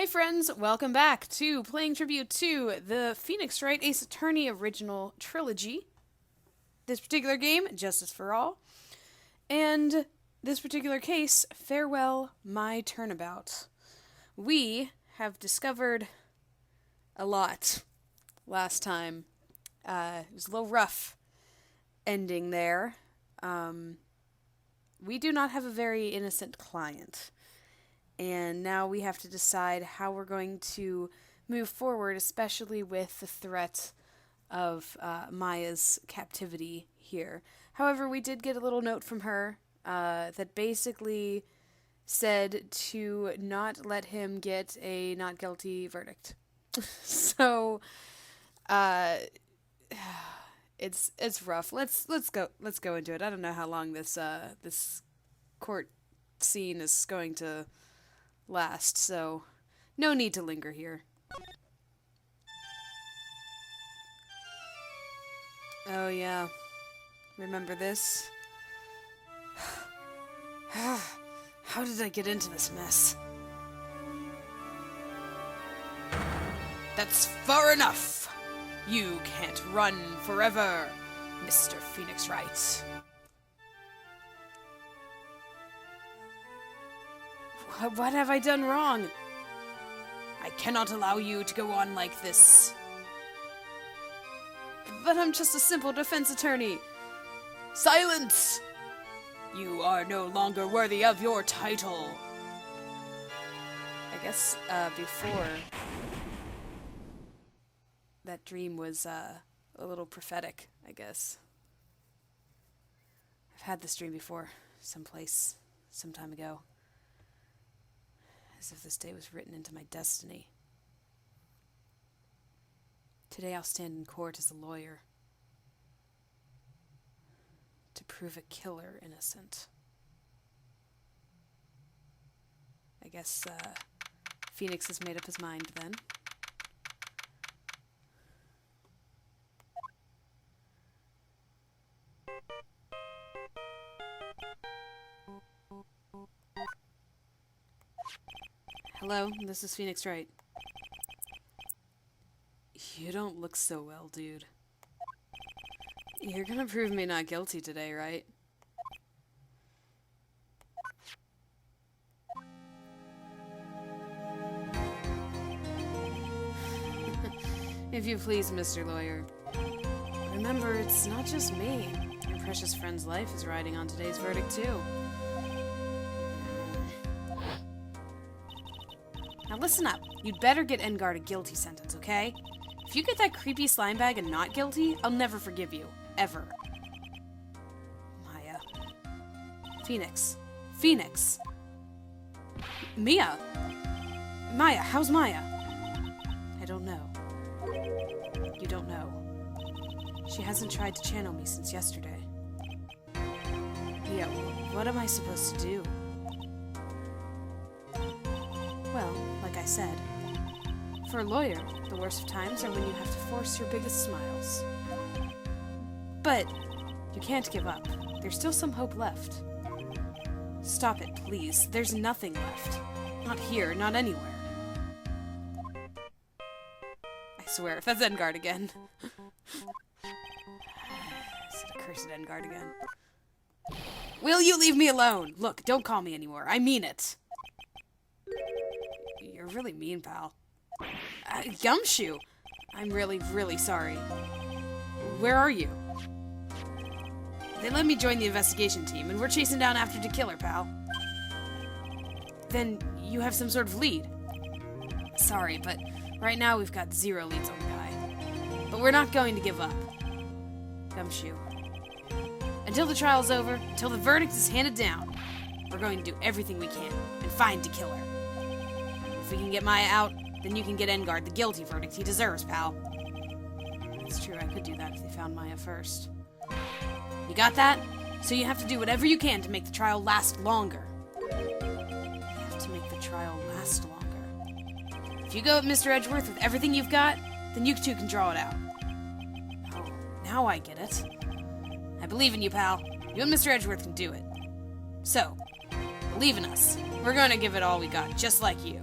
friends, welcome back to playing tribute to the Phoenix Wright Ace Attorney original trilogy. This particular game, Justice for All. And this particular case, Farewell, My Turnabout. We have discovered a lot last time. It was a little rough ending there. We do not have a very innocent client. And now we have to decide how we're going to move forward, especially with the threat of Maya's captivity here. However, we did get a little note from her that basically said to not let him get a not guilty verdict. So, it's rough. Let's go into it. I don't know how long this court scene is going to last, so no need to linger here. Oh yeah, remember this? How did I get into this mess? That's far enough! You can't run forever, Mr. Phoenix Wright. What have I done wrong? I cannot allow you to go on like this. But I'm just a simple defense attorney. Silence! You are no longer worthy of your title. I guess, before, that dream was, a little prophetic, I guess. I've had this dream before, someplace, some time ago. As if this day was written into my destiny. Today I'll stand in court as a lawyer to prove a killer innocent. I guess, Phoenix has made up his mind then. Hello, this is Phoenix Wright. You don't look so well, dude. You're gonna prove me not guilty today, right? If you please, Mr. Lawyer. Remember, it's not just me. Your precious friend's life is riding on today's verdict, too. Now listen up. You'd better get Enguarde a guilty sentence, okay? If you get that creepy slime bag and not guilty, I'll never forgive you. Ever. Maya. Phoenix. Phoenix. Mia. Maya, how's Maya? I don't know. You don't know. She hasn't tried to channel me since yesterday. Mia, what am I supposed to do? Well, like I said, for a lawyer, the worst of times are when you have to force your biggest smiles. But you can't give up. There's still some hope left. Stop it, please. There's nothing left. Not here, not anywhere. I swear, that's Enguarde again. It's the cursed Enguarde again. Will you leave me alone? Look, don't call me anymore. I mean it. You're really mean, pal. Gumshoe! I'm really, really sorry. Where are you? They let me join the investigation team, and we're chasing down after the killer, pal. Then you have some sort of lead. Sorry, but right now we've got 0 leads on the guy. But we're not going to give up. Gumshoe. Until the trial's over, until the verdict is handed down, we're going to do everything we can and find the killer. If we can get Maya out, then you can get Enguarde the guilty verdict he deserves, pal. It's true, I could do that if they found Maya first. You got that? So you have to do whatever you can to make the trial last longer. You have to make the trial last longer. If you go at Mr. Edgeworth with everything you've got, then you two can draw it out. Oh, now I get it. I believe in you, pal. You and Mr. Edgeworth can do it. So, believe in us. We're gonna give it all we got, just like you.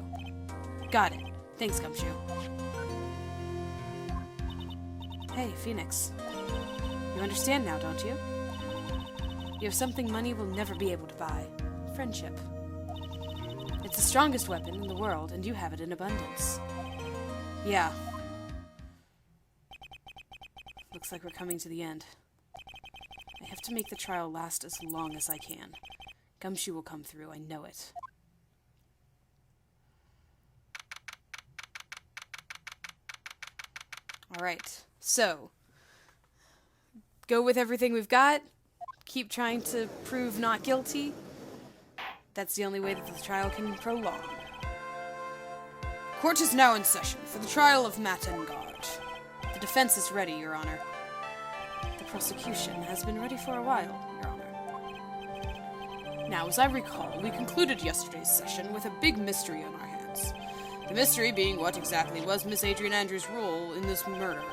Got it. Thanks, Gumshoe. Hey, Phoenix. You understand now, don't you? You have something money will never be able to buy. Friendship. It's the strongest weapon in the world, and you have it in abundance. Yeah. Looks like we're coming to the end. I have to make the trial last as long as I can. Gumshoe will come through, I know it. Alright, so go with everything we've got. Keep trying to prove not guilty. That's the only way that the trial can prolong. Court is now in session for the trial of Matt Engarde. The defense is ready, Your Honor. The prosecution has been ready for a while, Your Honor. Now, as I recall, we concluded yesterday's session with a big mystery on our hands. The mystery being what exactly was Miss Adrian Andrews' role in this murder.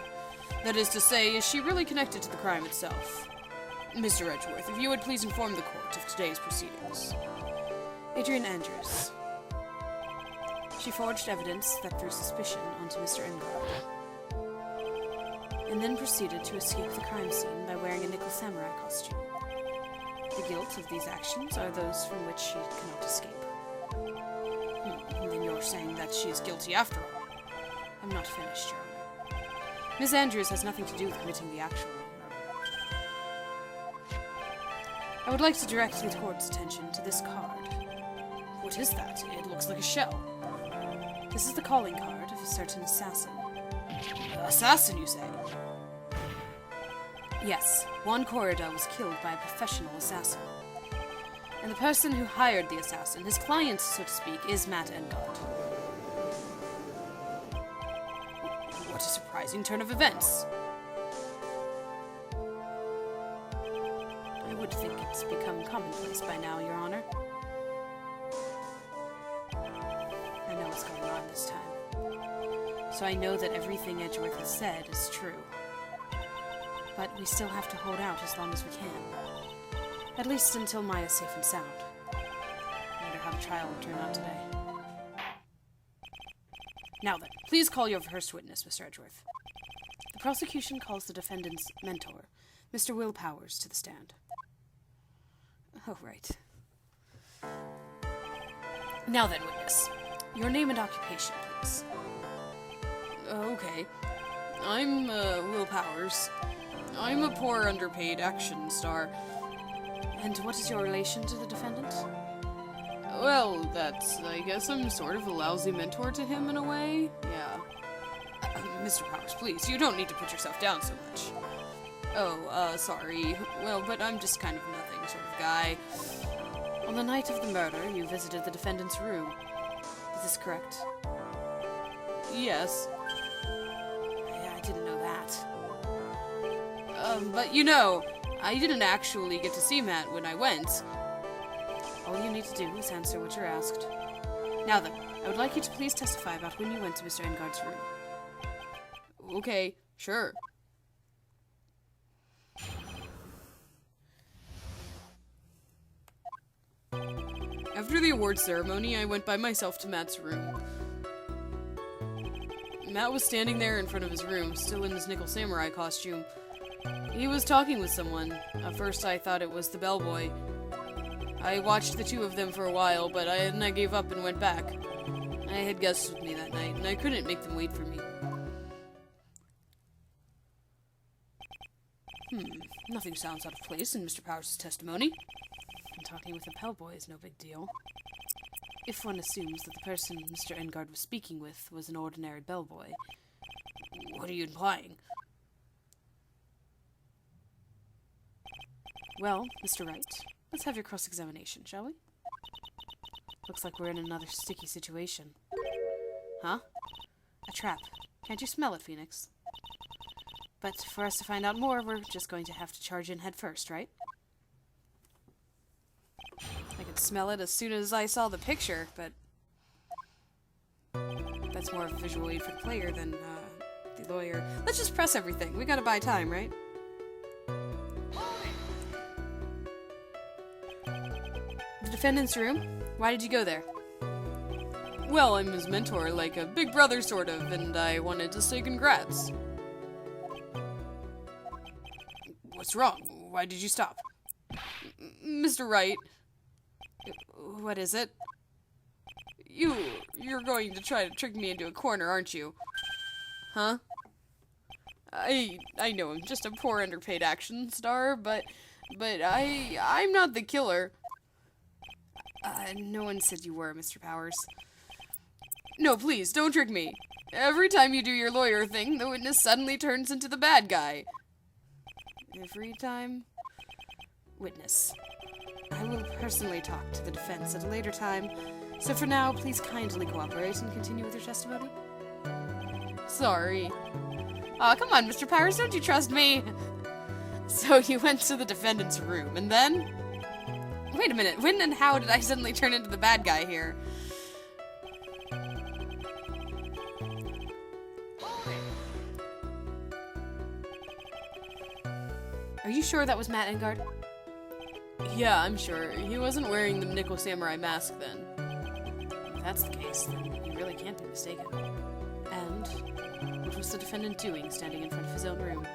That is to say, is she really connected to the crime itself? Mr. Edgeworth, if you would please inform the court of today's proceedings. Adrian Andrews. She forged evidence that threw suspicion onto Mr. Engarde, and then proceeded to escape the crime scene by wearing a nickel samurai costume. The guilt of these actions are those from which she cannot escape. Then you're saying that she is guilty after all. I'm not finished, Your Honor. Miss Andrews has nothing to do with committing the actual murder. I would like to direct the court's attention to this card. What is that? It looks like a shell. This is the calling card of a certain assassin. Assassin, you say? Yes, Juan Corrida was killed by a professional assassin. And the person who hired the assassin, his client, so to speak, is Matt Engarde. What a surprising turn of events. I would think it's become commonplace by now, Your Honor. I know what's going on this time. So I know that everything Edgeworth has said is true. But we still have to hold out as long as we can. At least until Maya's safe and sound. I wonder how the trial will turn out today. Now then, please call your first witness, Mr. Edgeworth. The prosecution calls the defendant's mentor, Mr. Will Powers, to the stand. Oh, right. Now then, witness. Your name and occupation, please. Okay. I'm, Will Powers. I'm a poor, underpaid action star. And what is your relation to the defendant? Well, I guess I'm sort of a lousy mentor to him in a way. Yeah. Mr. Powers, please, you don't need to put yourself down so much. Oh, sorry. Well, but I'm just kind of nothing sort of guy. On the night of the murder, you visited the defendant's room. Is this correct? Yes. I didn't know that. But you know, I didn't actually get to see Matt when I went. All you need to do is answer what you're asked. Now then, I would like you to please testify about when you went to Mr. Engarde's room. Okay, sure. After the awards ceremony, I went by myself to Matt's room. Matt was standing there in front of his room, still in his nickel samurai costume. He was talking with someone. At first I thought it was the bellboy. I watched the two of them for a while, but I gave up and went back. I had guests with me that night, and I couldn't make them wait for me. Nothing sounds out of place in Mr. Powers' testimony. And talking with a bellboy is no big deal. If one assumes that the person Mr. Engarde was speaking with was an ordinary bellboy. What are you implying? Well, Mr. Wright, let's have your cross-examination, shall we? Looks like we're in another sticky situation. Huh? A trap. Can't you smell it, Phoenix? But for us to find out more, we're just going to have to charge in head first, right? I could smell it as soon as I saw the picture, but that's more of a visual aid for the player than the lawyer. Let's just press everything. We gotta buy time, right? The defendant's room? Why did you go there? Well, I'm his mentor, like a big brother sort of, and I wanted to say congrats. What's wrong? Why did you stop? Mr. Wright, What is it? you're going to try to trick me into a corner, aren't you? Huh? I know I'm just a poor underpaid action star, but I'm not the killer. No one said you were, Mr. Powers. No, please, don't trick me. Every time you do your lawyer thing, the witness suddenly turns into the bad guy. Every time? Witness. I will personally talk to the defense at a later time, so for now, please kindly cooperate and continue with your testimony. Sorry. Aw, come on, Mr. Powers, don't you trust me? So you went to the defendant's room, and then? Wait a minute, when and how did I suddenly turn into the bad guy here? Are you sure that was Matt Engarde? Yeah, I'm sure. He wasn't wearing the Nickel Samurai mask then. If that's the case, then you really can't be mistaken. And what was the defendant doing standing in front of his own room?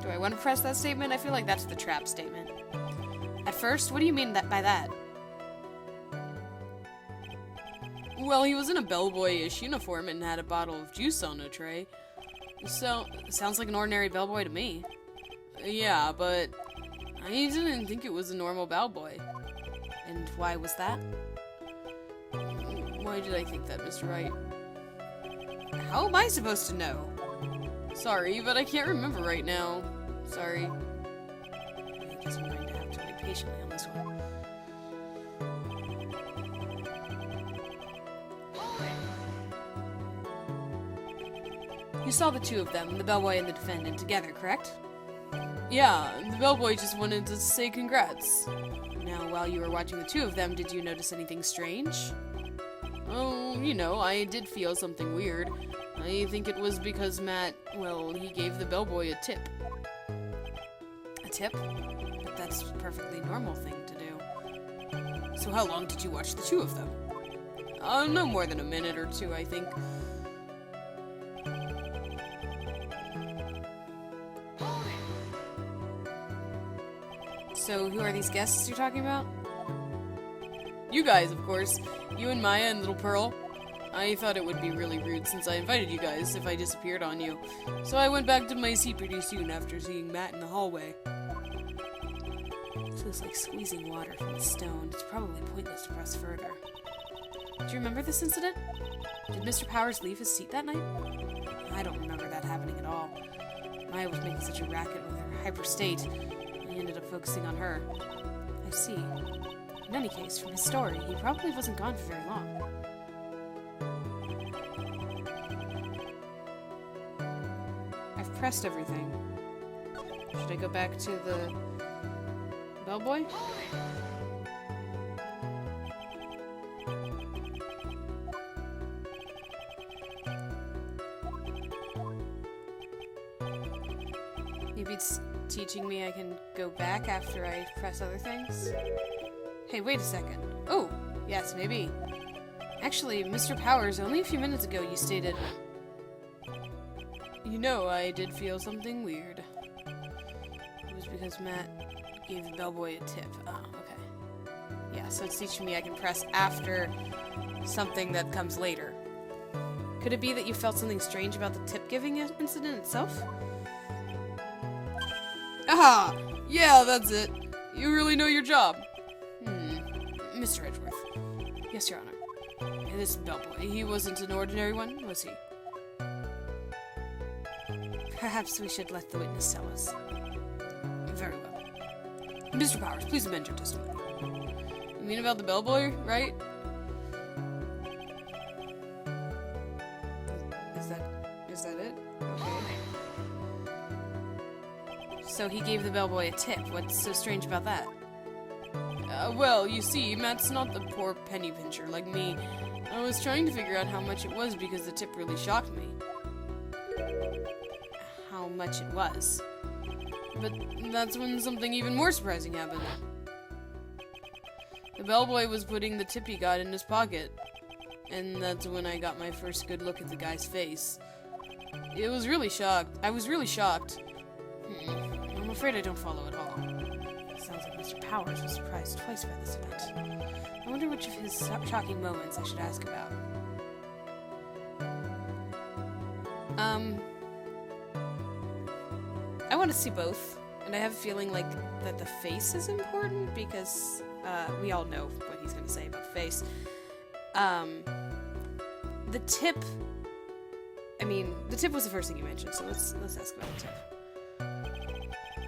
Do I want to press that statement? I feel like that's the trap statement. At first, what do you mean by that? Well, he was in a bellboy-ish uniform and had a bottle of juice on a tray. So, Sounds like an ordinary bellboy to me. yeah, but I didn't think it was a normal bellboy. And why was that? Why did I think that, Mr. Wright? How am I supposed to know? Sorry, but I can't remember right now. Sorry. I guess I'm going to have to wait patiently on this one. You saw the two of them, the bellboy and the defendant, together, correct? Yeah, the bellboy just wanted to say congrats. Now, while you were watching the two of them, did you notice anything strange? Oh, you know, I did feel something weird. I think it was because Matt, well, he gave the bellboy a tip. A tip? But that's a perfectly normal thing to do. So how long did you watch the two of them? No more than a minute or two, I think. So, who are these guests you're talking about? You guys, of course. You and Maya and Little Pearl. I thought it would be really rude since I invited you guys if I disappeared on you. So I went back to my seat pretty soon after seeing Matt in the hallway. This is like squeezing water from a stone. It's probably pointless to press further. Do you remember this incident? Did Mr. Powers leave his seat that night? I don't remember that happening at all. Maya was making such a racket with her hyper state, and he ended up focusing on her. I see. In any case, from his story, he probably wasn't gone for very long. I've pressed everything. Should I go back to the bellboy? Maybe it's teaching me I can go back after I press other things? Hey, wait a second. Oh, yes, maybe. Actually, Mr. Powers, only a few minutes ago you stated... You know, I did feel something weird. It was because Matt gave the bellboy a tip. Oh, okay. Yeah, so it's teaching me I can press after something that comes later. Could it be that you felt something strange about the tip-giving incident itself? Aha! Yeah, that's it. You really know your job. Mr. Edgeworth. Yes, Your Honor. This bellboy, he wasn't an ordinary one, was he? Perhaps we should let the witness tell us. Very well. Mr. Powers, please amend your testimony. You mean about the bellboy, right? Is that it? Okay. So he gave the bellboy a tip. What's so strange about that? Well, you see, Matt's not the poor penny pincher like me. I was trying to figure out how much it was because the tip really shocked me. How much it was? But that's when something even more surprising happened. The bellboy was putting the tip he got in his pocket. And that's when I got my first good look at the guy's face. I was really shocked. I'm afraid I don't follow at all. Sounds like Mr. Powers was surprised twice by this event. I wonder which of his shocking moments I should ask about. I want to see both, and I have a feeling like that the face is important because we all know what he's going to say about the face. The tip. I mean, the tip was the first thing you mentioned, so let's ask about the tip.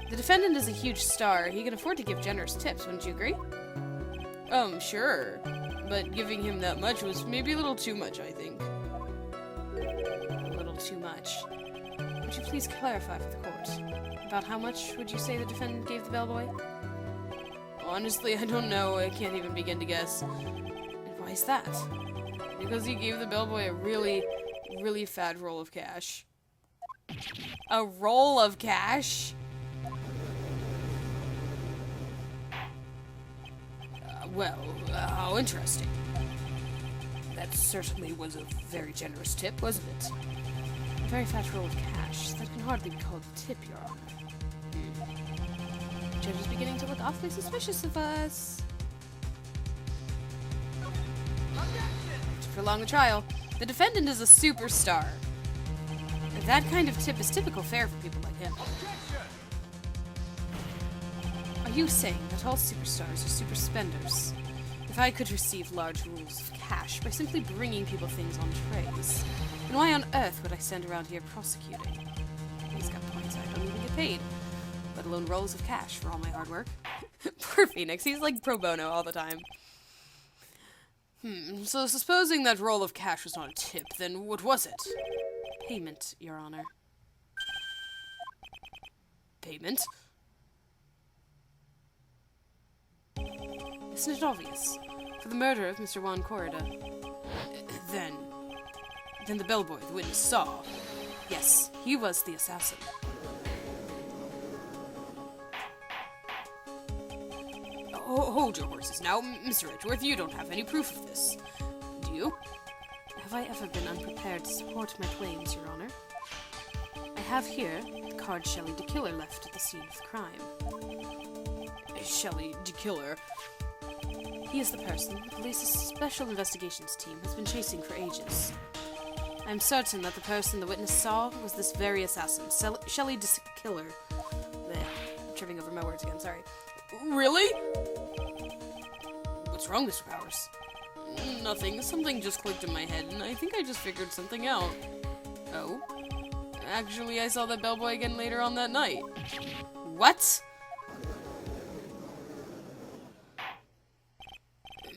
The defendant is a huge star. He can afford to give generous tips, wouldn't you agree? Sure. But giving him that much was maybe a little too much, I think. A little too much. Would you please clarify for the court? About how much would you say the defendant gave the bellboy? Honestly, I don't know. I can't even begin to guess. And why is that? Because he gave the bellboy a really fat roll of cash. A roll of cash? How interesting. That certainly was a very generous tip, wasn't it? A very fat roll of cash. That can hardly be called a tip, Your Honor. The judge is beginning to look awfully suspicious of us. To prolong the trial, the defendant is a superstar. That kind of tip is typical fare for people like him. Are you saying that all superstars are super spenders? If I could receive large rolls of cash by simply bringing people things on trays, then why on earth would I send around here prosecuting? He's got points. I don't even get paid, let alone rolls of cash for all my hard work. Poor Phoenix, he's like pro bono all the time. So supposing that roll of cash was not a tip, then what was it? Payment, Your Honor. Payment? Isn't it obvious? For the murder of Mr. Juan Corrida. Then the bellboy the witness saw. Yes, he was the assassin. Hold your horses now, Mr. Edgeworth. You don't have any proof of this, do you? Have I ever been unprepared to support my claims, Your Honor? I have here the card Shelley de Killer left at the scene of the crime. Shelley de Killer? He is the person the police's special investigations team has been chasing for ages. I am certain that the person the witness saw was this very assassin, Shelley de Killer. I'm tripping over my words again, sorry. Really? What's wrong, Mr. Powers? Nothing. Something just clicked in my head, and I think I just figured something out. Oh? Actually, I saw that bellboy again later on that night. What?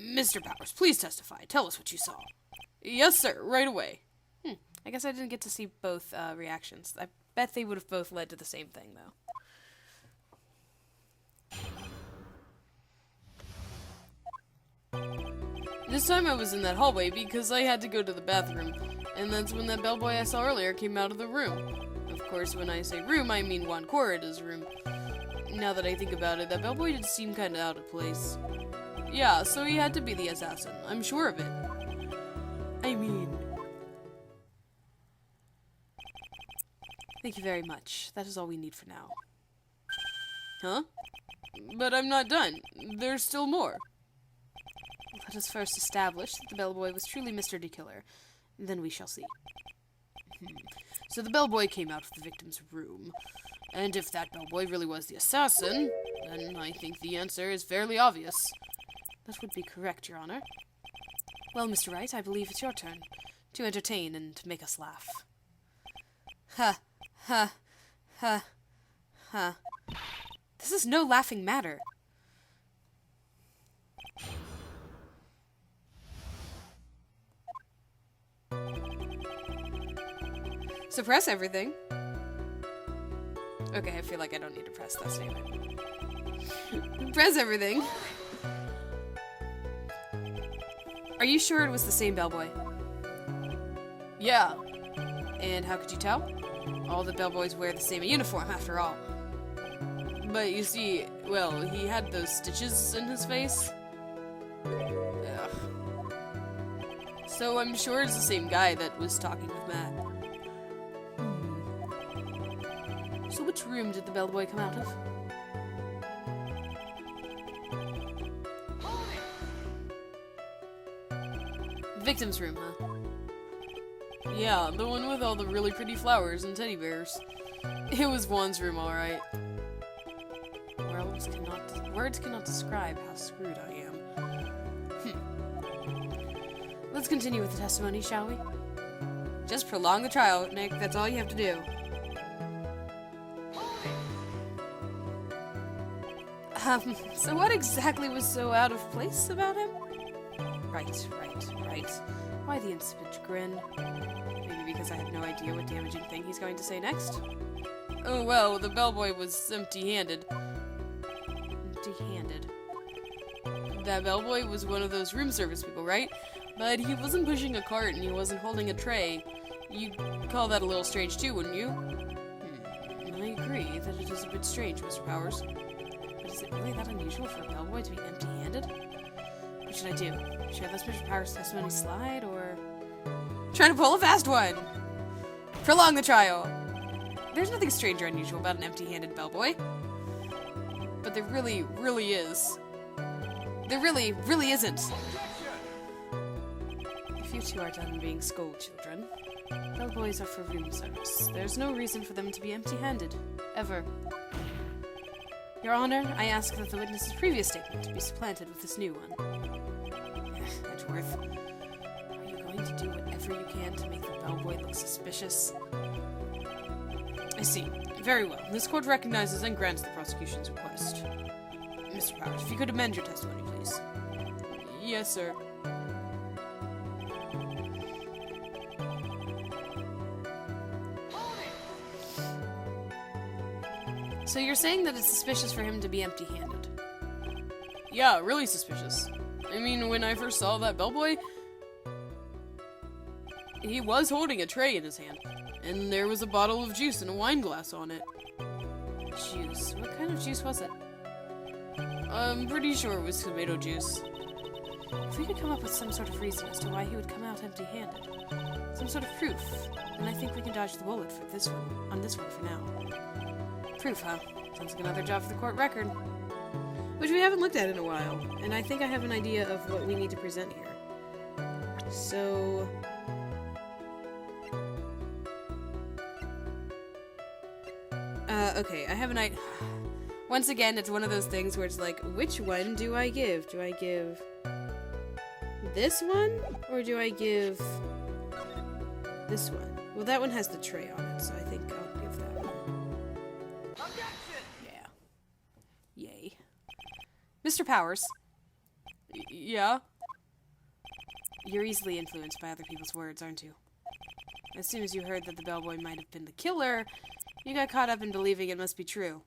Mr. Powers, please testify. Tell us what you saw. Yes, sir. Right away. I guess I didn't get to see both reactions. I bet they would have both led to the same thing, though. This time I was in that hallway because I had to go to the bathroom, and that's when that bellboy I saw earlier came out of the room. Of course, when I say room, I mean Juan Corrida's room. Now that I think about it, that bellboy did seem kinda out of place. Yeah, so he had to be the assassin. I'm sure of it. I mean... Thank you very much. That is all we need for now. Huh? But I'm not done. There's still more. Let us first establish that the bellboy was truly Mr. de Killer. Then we shall see. So the bellboy came out of the victim's room. And if that bellboy really was the assassin, then I think the answer is fairly obvious. That would be correct, Your Honor. Well, Mr. Wright, I believe it's your turn to entertain and make us laugh. Ha, ha, ha, ha. This is no laughing matter. Suppress everything. Okay, I feel like I don't need to press that statement. Press everything. Are you sure it was the same bellboy? Yeah. And how could you tell? All the bellboys wear the same uniform, after all. But you see, well, he had those stitches in his face. Ugh. So I'm sure it's the same guy that was talking with Matt. So which room did the bellboy come out of? The victim's room, huh? Yeah, the one with all the really pretty flowers and teddy bears. It was Juan's room, alright. Words cannot describe how screwed I am. Let's continue with the testimony, shall we? Just prolong the trial, Nick. That's all you have to do. So what exactly was so out of place about him? Right. Why the insipid grin? Maybe because I have no idea what damaging thing he's going to say next? Oh, well, the bellboy was empty-handed. Empty-handed. That bellboy was one of those room service people, right? But he wasn't pushing a cart and he wasn't holding a tray. You'd call that a little strange too, wouldn't you? I agree that it is a bit strange, Mr. Powers. But is it really that unusual for a bellboy to be empty-handed? What should I do? Should I let Mr. Powers' testimony slide, or... Try to pull a fast one! Prolong the trial! There's nothing strange or unusual about an empty-handed bellboy. But there really, really is. There really, really isn't. If you two are done being schoolchildren, bellboys are for room service. There's no reason for them to be empty-handed. Ever. Your Honor, I ask that the witness's previous statement be supplanted with this new one. Edgeworth, are you going to do whatever you can to make the bellboy look suspicious? I see. Very well. This court recognizes and grants the prosecution's request. Mr. Powers, if you could amend your testimony, please. Yes, sir. So you're saying that it's suspicious for him to be empty-handed? Yeah, really suspicious. I mean, when I first saw that bellboy, he was holding a tray in his hand, and there was a bottle of juice and a wine glass on it. Juice? What kind of juice was it? I'm pretty sure it was tomato juice. If we could come up with some sort of reason as to why he would come out empty-handed, some sort of proof, then I think we can dodge the bullet for this one, on this one for now. Proof, huh? Sounds like another job for the court record. Which we haven't looked at in a while, and I think I have an idea of what we need to present here. So... okay, I have an idea. Once again, it's one of those things where it's like, which one do I give? Do I give this one? Or do I give this one? Well, that one has the tray on it, so I think I'll give that one. Yeah. Yay. Mr. Powers. Yeah? You're easily influenced by other people's words, aren't you? As soon as you heard that the bellboy might have been the killer, you got caught up in believing it must be true.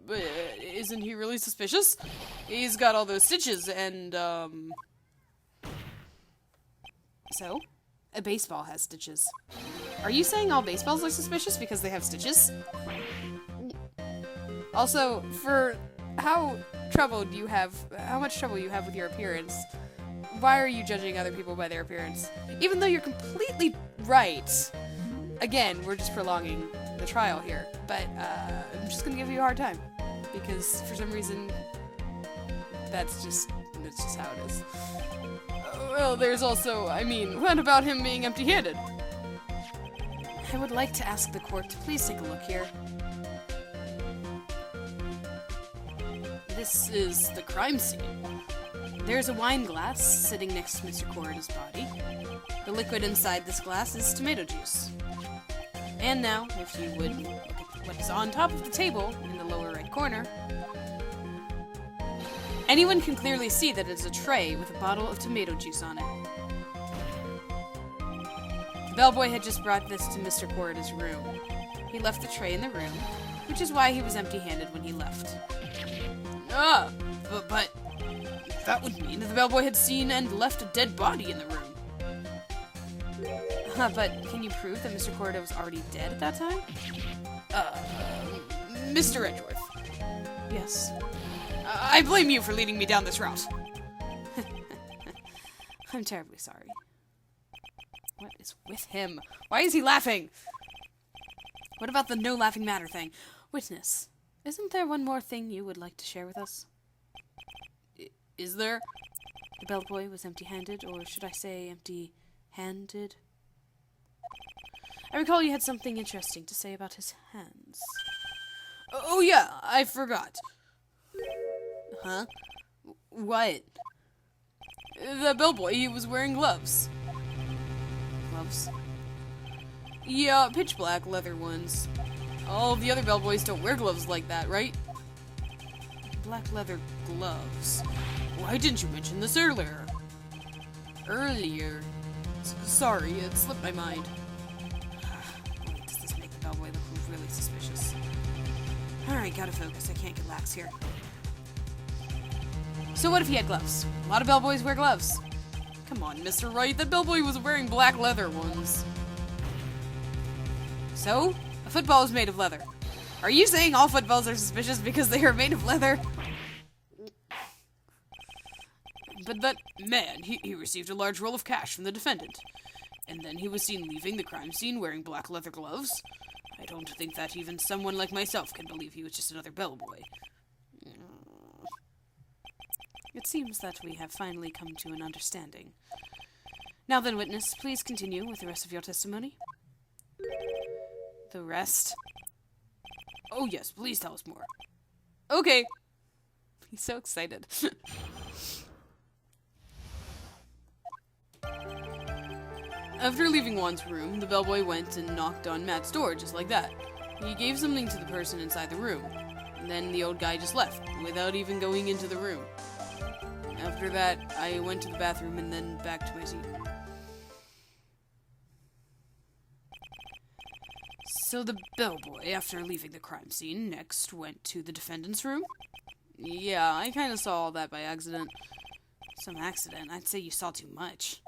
But isn't he really suspicious? He's got all those stitches and, So? A baseball has stitches. Are you saying all baseballs are suspicious because they have stitches? Also, for how much trouble you have with your appearance, why are you judging other people by their appearance? Even though you're completely right. Again, we're just prolonging the trial here, but I'm just gonna give you a hard time because for some reason that's just how it is. Well, there's also, I mean, what about him being empty-handed? I would like to ask the court to please take a look here. This is the crime scene. There's a wine glass sitting next to Mr. Corrida's body. The liquid inside this glass is tomato juice. And now, if you would look at what is on top of the table in the lower right corner, anyone can clearly see that it's a tray with a bottle of tomato juice on it. The bellboy had just brought this to Mr. Corrida's room. He left the tray in the room, which is why he was empty-handed when he left. But that would mean that the bellboy had seen and left a dead body in the room. But can you prove that Mr. Corrida was already dead at that time? Mr. Edgeworth. Yes. I blame you for leading me down this route. I'm terribly sorry. What is with him? Why is he laughing? What about the no laughing matter thing? Witness, isn't there one more thing you would like to share with us? Is there? The bellboy was empty-handed, or should I say empty-handed? I recall you had something interesting to say about his hands. Oh yeah, I forgot. Huh? What? The bellboy, he was wearing gloves. Gloves? Yeah, pitch black leather ones. All the other bellboys don't wear gloves like that, right? Black leather gloves. Why didn't you mention this earlier? Sorry, it slipped my mind. Does this make the bellboy look really suspicious? Alright, gotta focus. I can't get lax here. So what if he had gloves? A lot of bellboys wear gloves. Come on, Mr. Wright, that bellboy was wearing black leather ones. So? A football is made of leather. Are you saying all footballs are suspicious because they are made of leather? But that man, he received a large roll of cash from the defendant. And then he was seen leaving the crime scene wearing black leather gloves. I don't think that even someone like myself can believe he was just another bellboy. It seems that we have finally come to an understanding. Now then, witness, please continue with the rest of your testimony. The rest? Oh yes, please tell us more. Okay. He's so excited. After leaving Juan's room, the bellboy went and knocked on Matt's door just like that. He gave something to the person inside the room. And then the old guy just left, without even going into the room. After that, I went to the bathroom and then back to my seat. So the bellboy, after leaving the crime scene, next went to the defendant's room? Yeah, I kind of saw all that by accident. Some accident? I'd say you saw too much.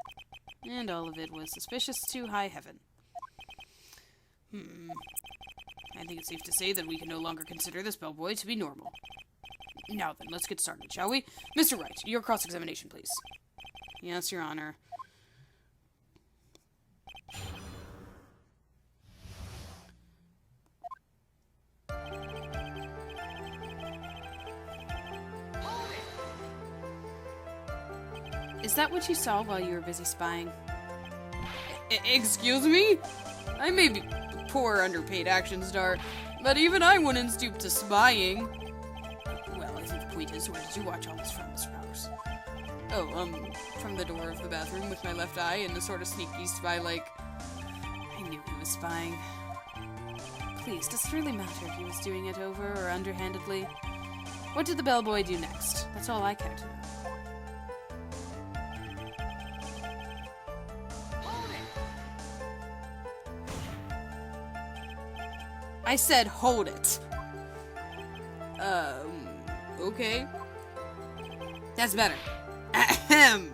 And all of it was suspicious to high heaven. I think it's safe to say that we can no longer consider this bellboy to be normal. Now then, let's get started, shall we? Mr. Wright, your cross-examination, please. Yes, Your Honor. Is that what you saw while you were busy spying? Excuse me? I may be poor underpaid action star, but even I wouldn't stoop to spying. Well, I think the point is, where did you watch all this from, Mr. Powers? Oh, from the door of the bathroom with my left eye and a sort of sneaky spy-like. I knew he was spying. Please, does it really matter if he was doing it over or underhandedly? What did the bellboy do next? That's all I care to know. I said hold it. Okay. That's better. Ahem.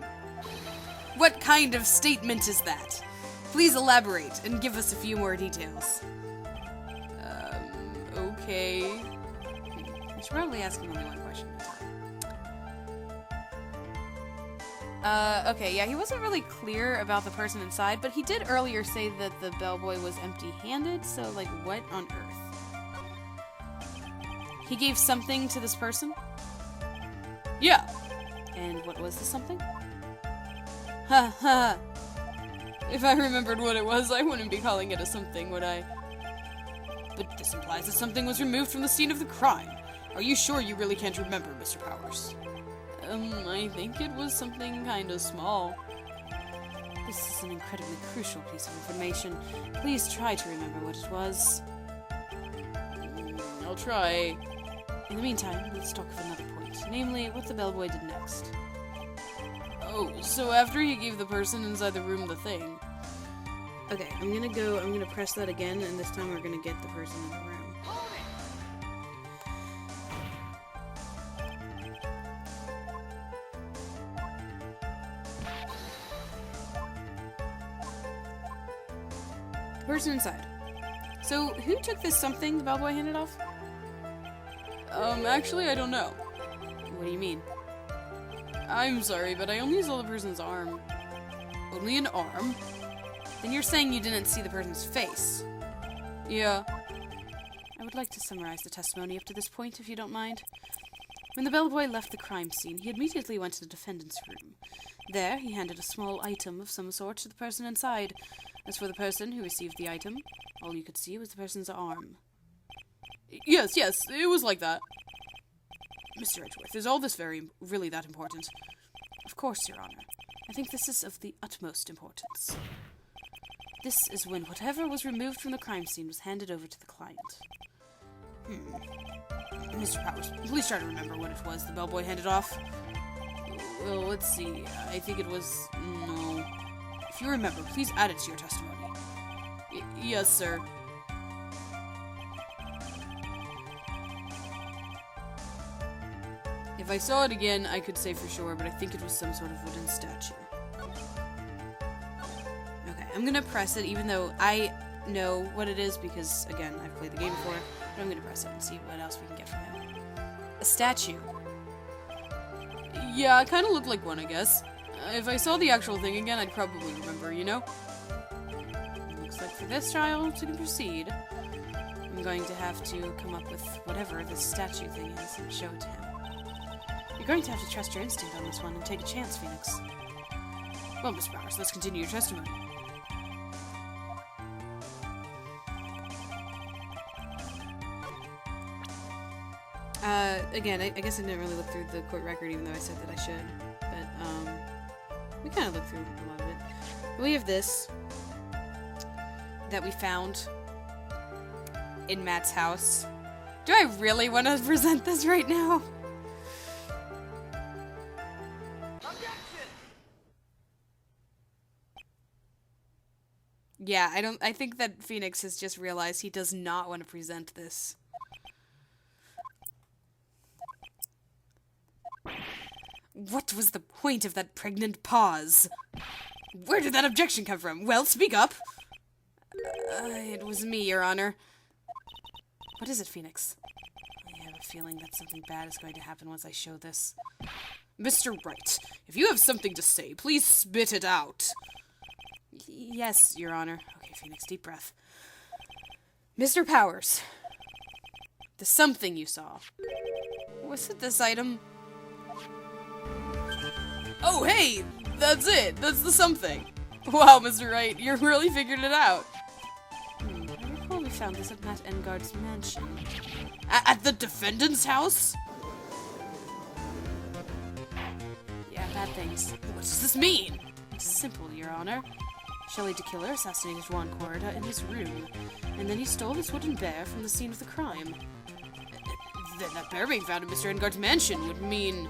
What kind of statement is that? Please elaborate and give us a few more details. Okay. I should probably ask him only one question at a time. Okay, yeah, he wasn't really clear about the person inside, but he did earlier say that the bellboy was empty-handed, so, like, what on earth? He gave something to this person? Yeah. And what was the something? Ha ha! If I remembered what it was, I wouldn't be calling it a something, would I? But this implies that something was removed from the scene of the crime. Are you sure you really can't remember, Mr. Powers? I think it was something kind of small. This is an incredibly crucial piece of information. Please try to remember what it was. I'll try. In the meantime, let's talk of another point, namely, what the bellboy did next. Oh, so after he gave the person inside the room the thing. Okay, I'm gonna press that again, and this time we're gonna get the person in the room. Person inside. So, who took this something the bellboy handed off? Actually, I don't know. What do you mean? I'm sorry, but I only saw the person's arm. Only an arm? Then you're saying you didn't see the person's face. Yeah. I would like to summarize the testimony up to this point, if you don't mind. When the bellboy left the crime scene, he immediately went to the defendant's room. There, he handed a small item of some sort to the person inside. As for the person who received the item, all you could see was the person's arm. Yes, it was like that. Mr. Edgeworth, is all this really that important? Of course, Your Honor. I think this is of the utmost importance. This is when whatever was removed from the crime scene was handed over to the client. Mr. Powers, please try to remember what it was the bellboy handed off. Well, let's see. I think it was... no. If you remember, please add it to your testimony. Yes, sir. If I saw it again, I could say for sure, but I think it was some sort of wooden statue. Okay, I'm gonna press it, even though I know what it is, because, again, I've played the game before, but I'm gonna press it and see what else we can get from him. A statue. Yeah, it kind of looked like one, I guess. If I saw the actual thing again, I'd probably remember, you know? Looks like for this trial to proceed, I'm going to have to come up with whatever this statue thing is and show it to him. You're going to have to trust your instinct on this one and take a chance, Phoenix. Well, Miss Powers, let's continue your testimony. Again, I guess I didn't really look through the court record, even though I said that I should. But, we kind of looked through a lot of it. We have this that we found in Matt's house. Do I really want to present this right now? Yeah, I think that Phoenix has just realized he does not want to present this. What was the point of that pregnant pause? Where did that objection come from? Well, speak up! It was me, Your Honor. What is it, Phoenix? I have a feeling that something bad is going to happen once I show this. Mr. Wright, if you have something to say, please spit it out. Yes, Your Honor. Okay, Phoenix, deep breath. Mr. Powers, the something you saw. Was it this item? Oh, hey! That's it! That's the something! Wow, Mr. Wright, you really figured it out. I recall we found this at Matt Engard's mansion. At the defendant's house? Yeah, bad things. What does this mean? It's simple, Your Honor. Shelley DeKiller assassinated Juan Corrida in his room, and then he stole this wooden bear from the scene of the crime. Then that bear being found in Mr. Engard's mansion would mean...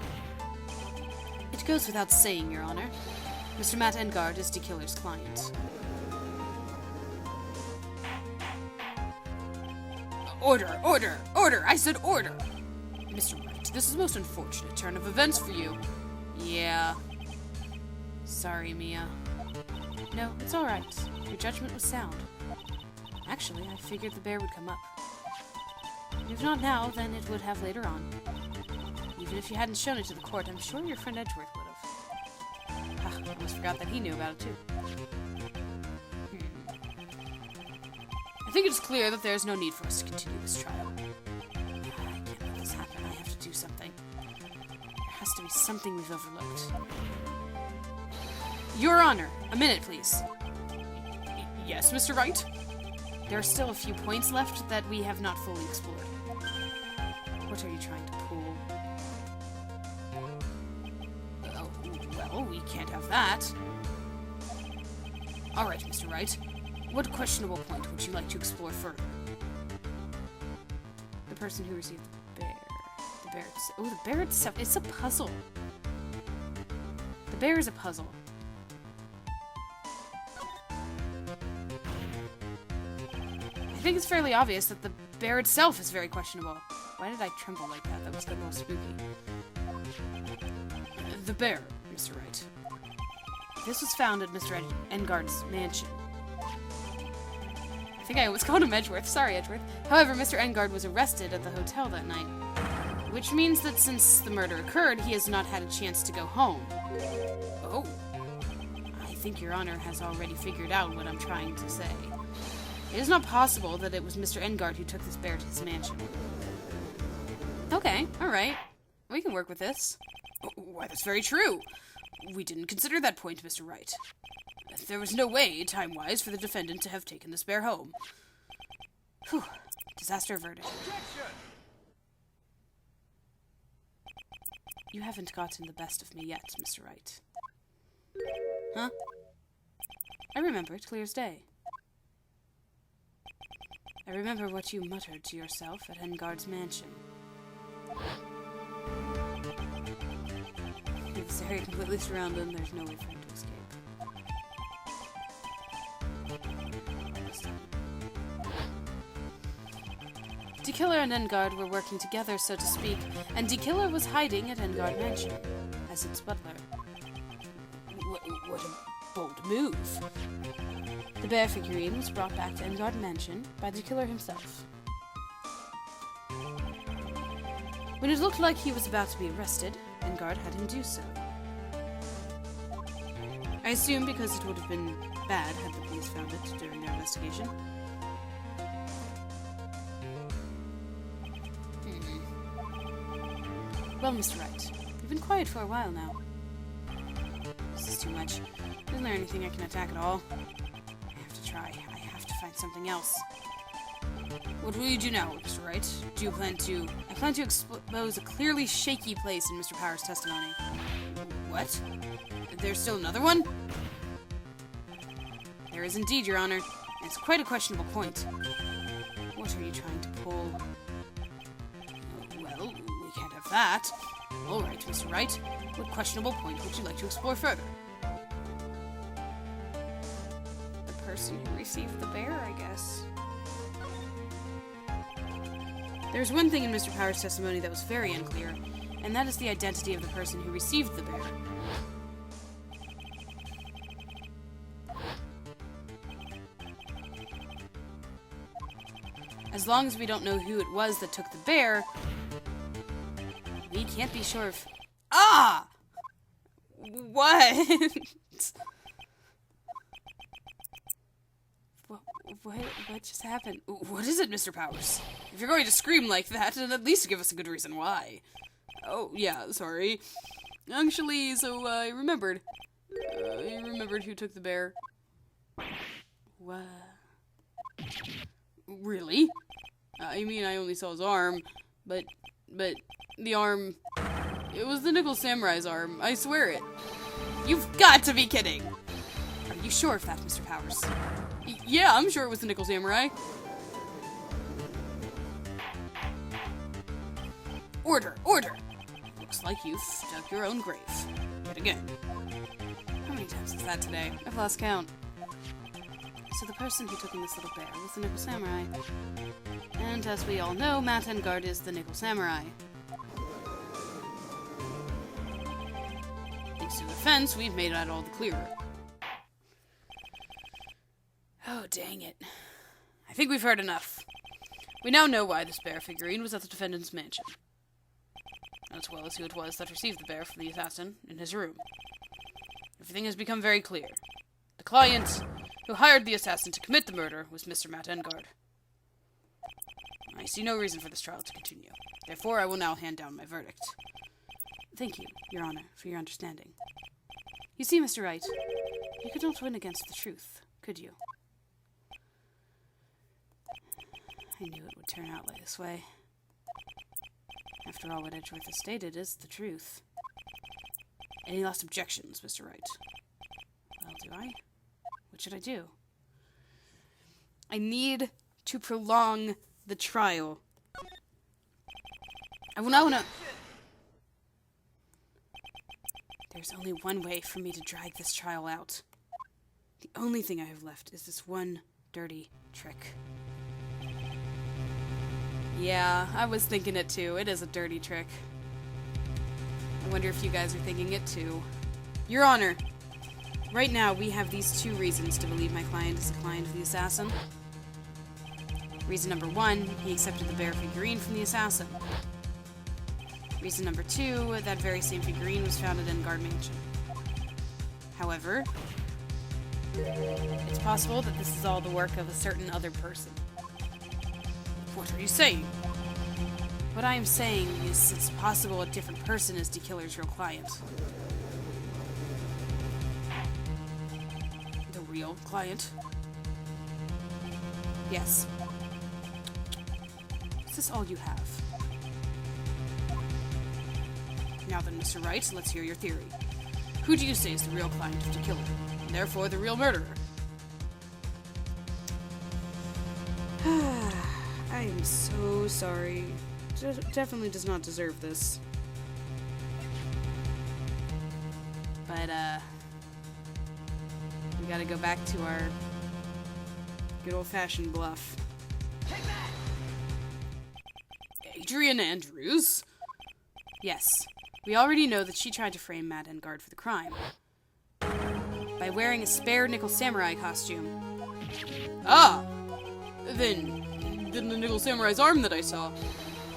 It goes without saying, Your Honor. Mr. Matt Engard is DeKiller's client. Order! Order! Order! I said order! Mr. Wright, this is a most unfortunate turn of events for you. Yeah. Sorry, Mia. No, it's alright. Your judgment was sound. Actually, I figured the bear would come up. If not now, then it would have later on. Even if you hadn't shown it to the court, I'm sure your friend Edgeworth would have. I almost forgot that he knew about it, too. I think it's clear that there's no need for us to continue this trial. I can't let this happen. I have to do something. There has to be something we've overlooked. Your Honor, a minute, please. Yes, Mr. Wright? There are still a few points left that we have not fully explored. What are you trying to pull? Well, we can't have that. All right, Mr. Wright. What questionable point would you like to explore further? The person who received the bear. The bear itself. Oh, the bear itself. It's a puzzle. The bear is a puzzle. I think it's fairly obvious that the bear itself is very questionable. Why did I tremble like that? That was the most spooky. The bear, Mr. Wright. This was found at Mr. Engard's mansion. I think I always called him Edgeworth. Sorry, Edgeworth. However, Mr. Engard was arrested at the hotel that night. Which means that since the murder occurred, he has not had a chance to go home. Oh. I think Your Honor has already figured out what I'm trying to say. It is not possible that it was Mr. Engard who took this bear to his mansion. Okay, alright. We can work with this. Why, that's very true. We didn't consider that point, Mr. Wright. There was no way, time-wise, for the defendant to have taken this bear home. Whew. Disaster averted. You haven't gotten the best of me yet, Mr. Wright. Huh? I remember it clear as day. I remember what you muttered to yourself at Engard's mansion. If Zeri completely surrounded him, there's no way for him to escape. D-Killer and Engard were working together, so to speak, and D-Killer was hiding at Engard Mansion as its butler. What a bold move. The bear figurine was brought back to Engard Mansion by D-Killer himself. When it looked like he was about to be arrested, Engard had him do so. I assume because it would have been bad had the police found it during their investigation. Well, Mr. Wright, you've been quiet for a while now. This is too much. Isn't there anything I can attack at all? I have to try. I have to find something else. What will you do now, Mr. Wright? Do you plan to... I plan to expose a clearly shaky place in Mr. Power's testimony. What? There's still another one? There is indeed, Your Honor. And it's quite a questionable point. What are you trying to pull? Well, we can't have that. All right, Mr. Wright. What questionable point would you like to explore further? The person who received the bear, I guess. There's one thing in Mr. Power's testimony that was very unclear, and that is the identity of the person who received the bear. As long as we don't know who it was that took the bear, we can't be sure if... Ah! What? What just happened? What is it, Mr. Powers? If you're going to scream like that, then at least give us a good reason why. Oh, yeah, sorry. Actually, so I remembered. I remembered who took the bear. What? Really? I mean, I only saw his arm, but the arm... It was the Nickel Samurai's arm. I swear it. You've got to be kidding! Are you sure of that, Mr. Powers? Yeah, I'm sure it was the Nickel Samurai. Order! Order! Looks like you've dug your own grave. Yet again. How many times is that today? I've lost count. So the person who took in this little bear was the Nickel Samurai. And as we all know, Matt Engard is the Nickel Samurai. Thanks to the fence, we've made that all the clearer. Oh, dang it. I think we've heard enough. We now know why this bear figurine was at the defendant's mansion, as well as who it was that received the bear from the assassin in his room. Everything has become very clear. The client who hired the assassin to commit the murder was Mr. Matt Engard. I see no reason for this trial to continue. Therefore, I will now hand down my verdict. Thank you, Your Honor, for your understanding. You see, Mr. Wright, you could not win against the truth, could you? I knew it would turn out like this way. After all, what Edgeworth has stated is the truth. Any last objections, Mr. Wright? Well, do I? What should I do? I need to prolong the trial. I will now know. There's only one way for me to drag this trial out. The only thing I have left is this one dirty trick. Yeah, I was thinking it too. It is a dirty trick. I wonder if you guys are thinking it too. Your Honor, right now we have these two reasons to believe my client is a client of the assassin. Reason number one, he accepted the bear figurine from the assassin. Reason number two, that very same figurine was found at Engard Mansion. However, It's possible that this is all the work of a certain other person. What are you saying? What I am saying is it's possible a different person is D-Killer's real client. The real client? Yes. Is this all you have? Now then, Mr. Wright, let's hear your theory. Who do you say is the real client of D-Killer, and therefore the real murderer? I am so sorry. Definitely does not deserve this. But, we gotta go back to our good old-fashioned bluff. Adrian Andrews? Yes. We already know that she tried to frame Matt Engarde for the crime. By wearing a spare nickel samurai costume. Ah! Then the Nickel Samurai's arm that I saw.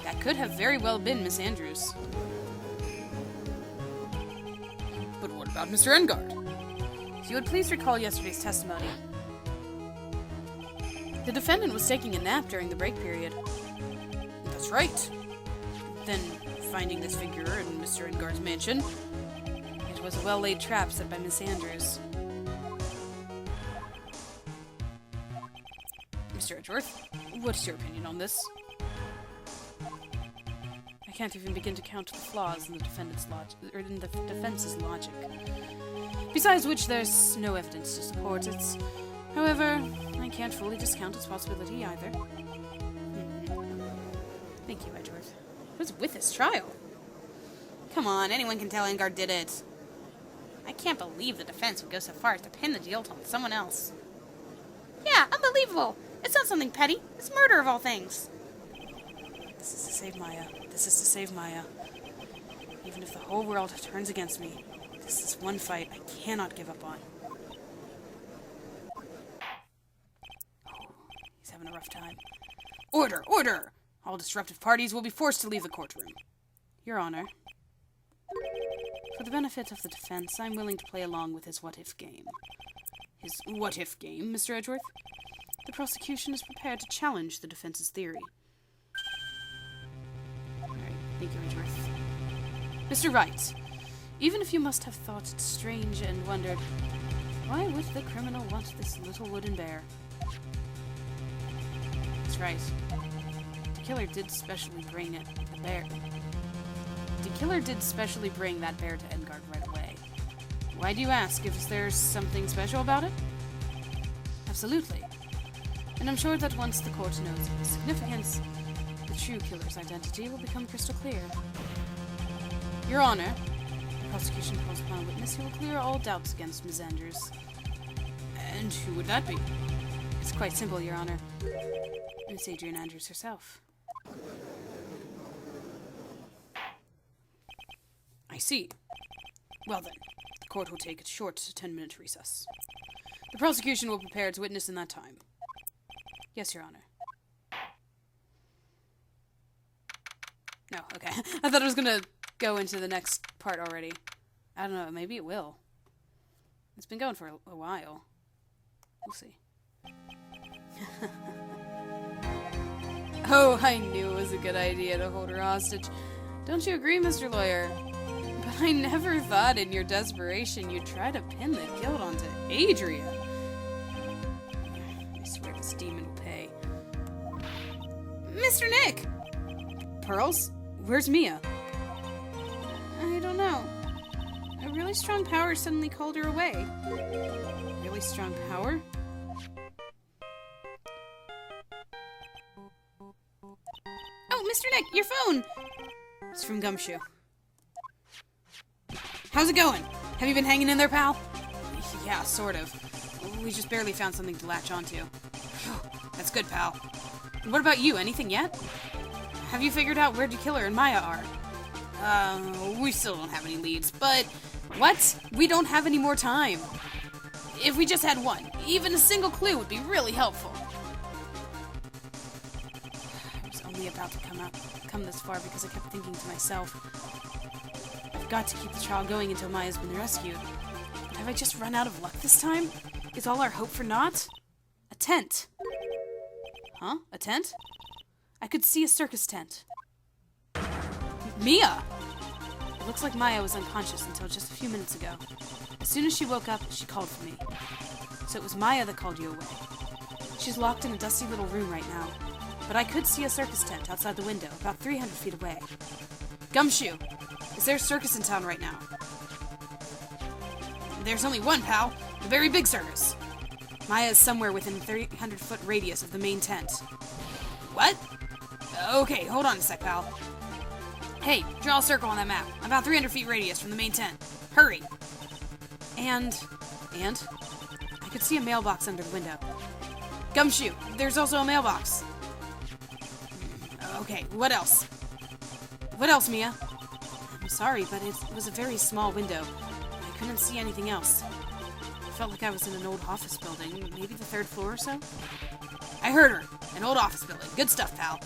That could have very well been Miss Andrews. But what about Mr. Engarde? If you would please recall yesterday's testimony. The defendant was taking a nap during the break period. That's right. Then, finding this figure in Mr. Engarde's mansion, it was a well-laid trap set by Miss Andrews. Mr. Edgeworth, what's your opinion on this? I can't even begin to count the flaws in the defendant's defense's logic. Besides which, there's no evidence to support it. However, I can't fully discount its possibility either. Thank you, Edgeworth. What's with this trial? Come on, anyone can tell Engarde did it. I can't believe the defense would go so far as to pin the guilt on someone else. Yeah, unbelievable! It's not something petty. It's murder of all things. This is to save Maya. This is to save Maya. Even if the whole world turns against me, this is one fight I cannot give up on. He's having a rough time. Order! Order! All disruptive parties will be forced to leave the courtroom. Your Honor, for the benefit of the defense, I'm willing to play along with his what-if game. His what-if game, Mr. Edgeworth? The prosecution is prepared to challenge the defense's theory. Alright, thank you, Edgeworth. Mr. Wright, even if you must have thought it strange and wondered, why would the criminal want this little wooden bear? That's right. The killer did specially bring that bear to Engarde right away. Why do you ask? If there's something special about it? Absolutely. And I'm sure that once the court knows of its significance, the true killer's identity will become crystal clear. Your Honor, the prosecution calls upon a witness who will clear all doubts against Ms. Andrews. And who would that be? It's quite simple, Your Honor. Miss Adrian Andrews herself. I see. Well then, the court will take a short 10-minute recess. The prosecution will prepare to witness in that time. Yes, Your Honor. No, okay. I thought it was gonna go into the next part already. I don't know, maybe it will. It's been going for a while. We'll see. Oh, I knew it was a good idea to hold her hostage. Don't you agree, Mr. Lawyer? But I never thought in your desperation you'd try to pin the guilt onto Adrian. I swear this demon will pay. Mr. Nick! Pearls? Where's Mia? I don't know. A really strong power suddenly called her away. Really strong power? Oh, Mr. Nick, your phone! It's from Gumshoe. How's it going? Have you been hanging in there, pal? Yeah, sort of. We just barely found something to latch onto. That's good, pal. What about you? Anything yet? Have you figured out where D-Killer and Maya are? We still don't have any leads, but... What? We don't have any more time. If we just had one, even a single clue would be really helpful. I was only about to come this far because I kept thinking to myself, I've got to keep the trial going until Maya's been rescued. But have I just run out of luck this time? Is all our hope for naught? A tent. Huh? A tent? I could see a circus tent. Mia! It looks like Maya was unconscious until just a few minutes ago. As soon as she woke up, she called for me. So it was Maya that called you away. She's locked in a dusty little room right now. But I could see a circus tent outside the window, about 300 feet away. Gumshoe, is there a circus in town right now? There's only one, pal. The very big circus. Maya is somewhere within a 300-foot radius of the main tent. What? Okay, hold on a sec, pal. Hey, draw a circle on that map. About 300 feet radius from the main tent. Hurry! And? I could see a mailbox under the window. Gumshoe, there's also a mailbox. Okay, what else? What else, Mia? I'm sorry, but it was a very small window. I couldn't see anything else. I felt like I was in an old office building, maybe the 3rd floor or so. I heard her. An old office building. Good stuff, pal.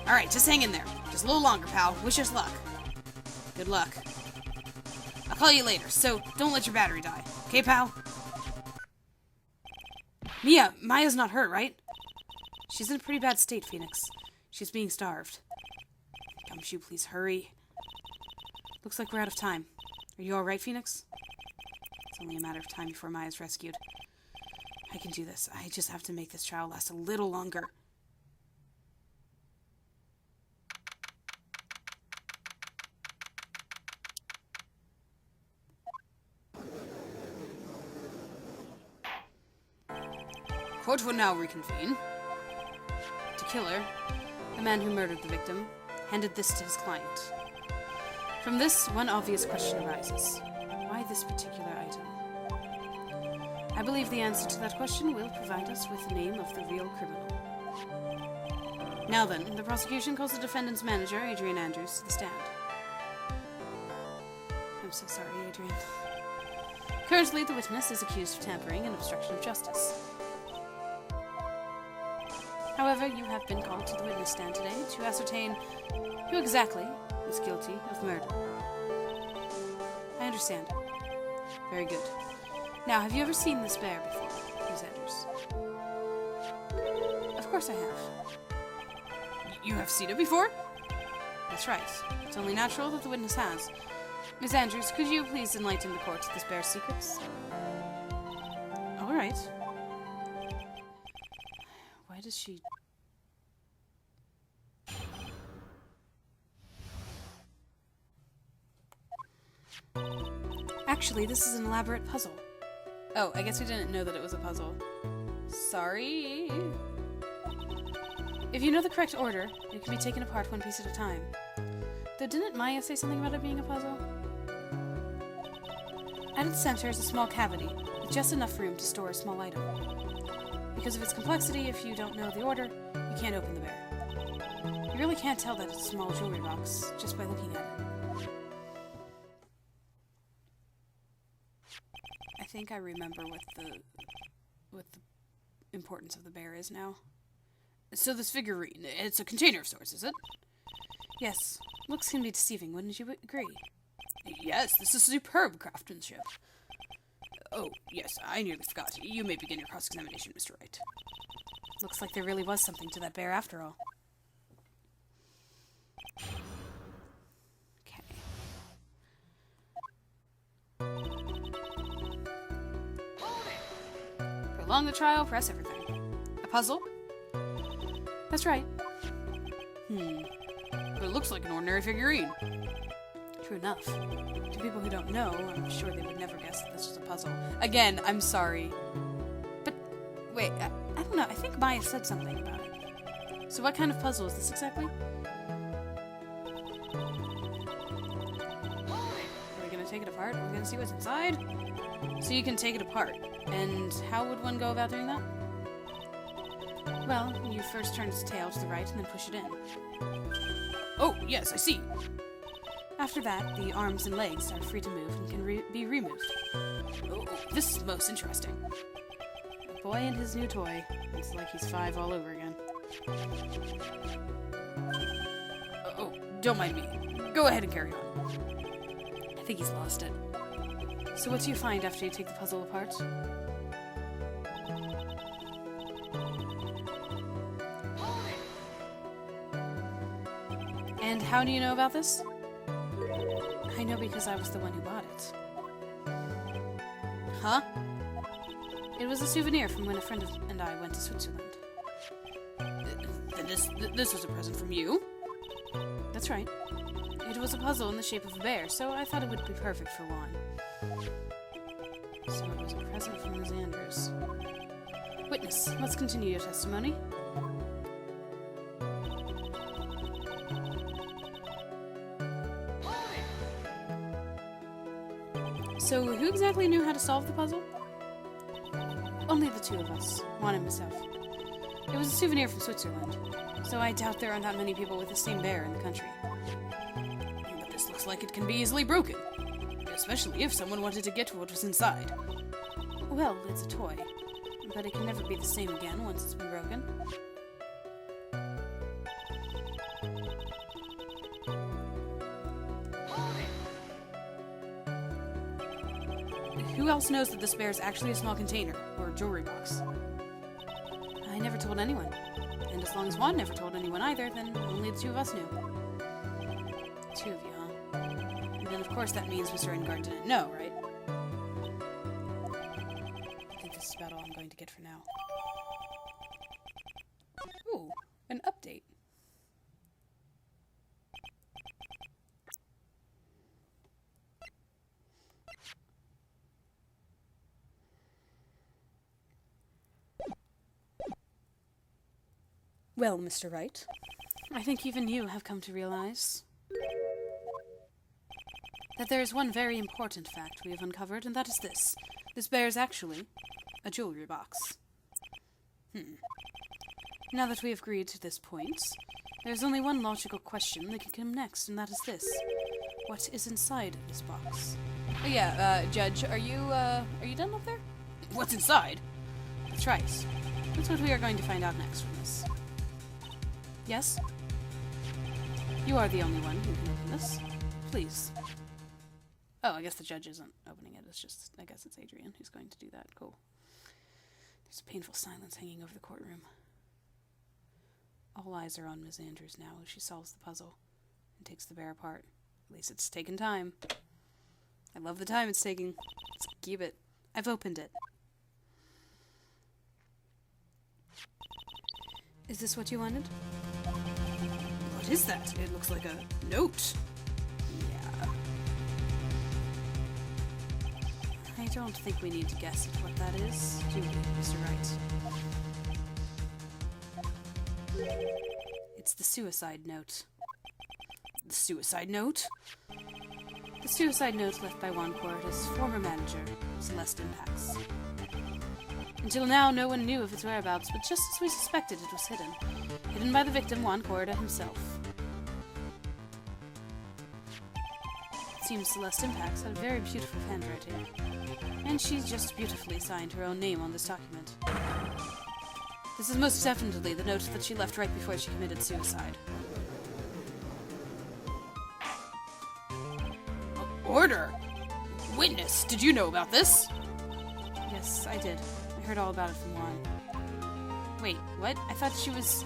Alright, just hang in there. Just a little longer, pal. Wish us luck. Good luck. I'll call you later, so don't let your battery die. Okay, pal? Mia, Maya's not hurt, right? She's in a pretty bad state, Phoenix. She's being starved. Gumshoe, please hurry. Looks like we're out of time. Are you alright, Phoenix? It's only a matter of time before Maya's rescued. I can do this. I just have to make this trial last a little longer. Court will now reconvene. The killer, the man who murdered the victim, handed this to his client. From this, one obvious question arises. Why this particular item? I believe the answer to that question will provide us with the name of the real criminal. Now then, the prosecution calls the defendant's manager, Adrian Andrews, to the stand. I'm so sorry, Adrian. Currently, the witness is accused of tampering and obstruction of justice. However, you have been called to the witness stand today to ascertain who exactly is guilty of murder. I understand. Very good. Now, have you ever seen this bear before, Miss Andrews? Of course I have. You have seen it before? That's right. It's only natural that the witness has. Miss Andrews, could you please enlighten the court to this bear's secrets? All right. Why does she... Actually, this is an elaborate puzzle. Oh, I guess we didn't know that it was a puzzle. Sorry. If you know the correct order, it can be taken apart one piece at a time. Though didn't Maya say something about it being a puzzle? At its center is a small cavity, with just enough room to store a small item. Because of its complexity, if you don't know the order, you can't open the bear. You really can't tell that it's a small jewelry box, just by looking at it. I think I remember what the importance of the bear is now. So this figurine, it's a container of sorts, is it? Yes. Looks can be deceiving, wouldn't you agree? Yes, this is superb craftsmanship. Oh, yes, I nearly forgot. You may begin your cross-examination, Mr. Wright. Looks like there really was something to that bear after all. Okay. Prolong the trial, press everything. A puzzle? That's right. But it looks like an ordinary figurine. True enough. To people who don't know, I'm sure they would never guess that this was a puzzle. Again, I'm sorry. But, wait, I don't know. I think Maya said something about it. So what kind of puzzle is this exactly? Are we gonna take it apart? Are we gonna see what's inside? So you can take it apart. And how would one go about doing that? Well, you first turn its tail to the right and then push it in. Oh, yes, I see. After that, the arms and legs are free to move and can be removed. Oh, this is most interesting. A boy and his new toy. It's like he's 5 all over again. Oh, don't mind me. Go ahead and carry on. I think he's lost it. So what do you find after you take the puzzle apart? How do you know about this? I know because I was the one who bought it. Huh? It was a souvenir from when a friend and I went to Switzerland. This was a present from you? That's right. It was a puzzle in the shape of a bear, so I thought it would be perfect for Juan. So it was a present from Ms. Andrews. Witness, let's continue your testimony. So, who exactly knew how to solve the puzzle? Only the two of us, Juan and myself. It was a souvenir from Switzerland, so I doubt there are not many people with the same bear in the country. But this looks like it can be easily broken. Especially if someone wanted to get what was inside. Well, it's a toy, but it can never be the same again once it's been broken. Who else knows that this bear is actually a small container, or jewelry box? I never told anyone. And as long as Juan never told anyone either, then only the two of us knew. Two of you, huh? And then of course that means Mr. Engard didn't know, right? I think this is about all I'm going to get for now. Ooh, an update. Well, Mr. Wright, I think even you have come to realize that there is one very important fact we have uncovered, and that is this. This bear is actually a jewelry box. Now that we have agreed to this point, there is only one logical question that can come next, and that is this. What is inside this box? Oh yeah, Judge, are you done up there? What's inside? That's right. That's what we are going to find out next from this. Yes? You are the only one who can open this. Please. Oh, I guess the judge isn't opening it. It's just, I guess it's Adrian who's going to do that. Cool. There's a painful silence hanging over the courtroom. All eyes are on Ms. Andrews now as she solves the puzzle and takes the bear apart. At least it's taken time. I love the time it's taking. Let's keep it. I've opened it. Is this what you wanted? What is that? It looks like a note. Yeah. I don't think we need to guess at what that is, do we, Mr. Wright? It's the suicide note. The suicide note? The suicide note left by Juan Corda's former manager, Celeste Impax. Until now, no one knew of its whereabouts, but just as we suspected, it was hidden. Hidden by the victim, Juan Corda himself. It seems Celeste Impax had a very beautiful handwriting, and she just beautifully signed her own name on this document. This is most definitely the note that she left right before she committed suicide. Order! Witness, did you know about this? Yes, I did. I heard all about it from Juan. Wait, what? I thought she was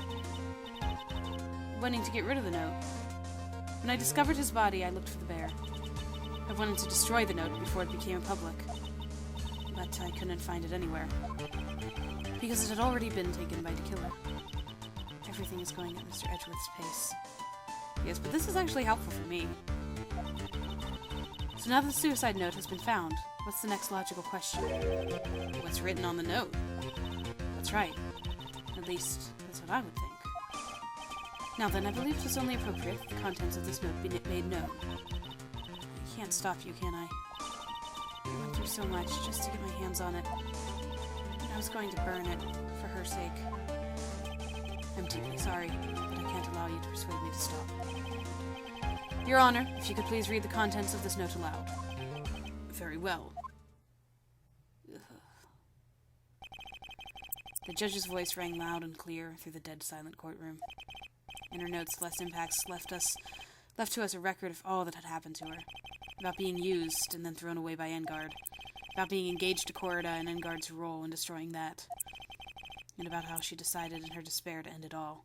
wanting to get rid of the note. When I discovered his body, I looked for the bear. I wanted to destroy the note before it became public. But I couldn't find it anywhere. Because it had already been taken by the killer. Everything is going at Mr. Edgeworth's pace. Yes, but this is actually helpful for me. So now that the suicide note has been found, what's the next logical question? What's written on the note? That's right. At least, that's what I would think. Now then, I believe it's only appropriate that the contents of this note be made known. I can't stop you, can I? I went through so much just to get my hands on it. I was going to burn it, for her sake. I'm deeply sorry, but I can't allow you to persuade me to stop. Your Honor, if you could please read the contents of this note aloud. Very well. Ugh. The judge's voice rang loud and clear through the dead silent courtroom. In her notes, Celeste Impax left to us a record of all that had happened to her. About being used and then thrown away by Engard. About being engaged to Corda and Engard's role in destroying that. And about how she decided in her despair to end it all.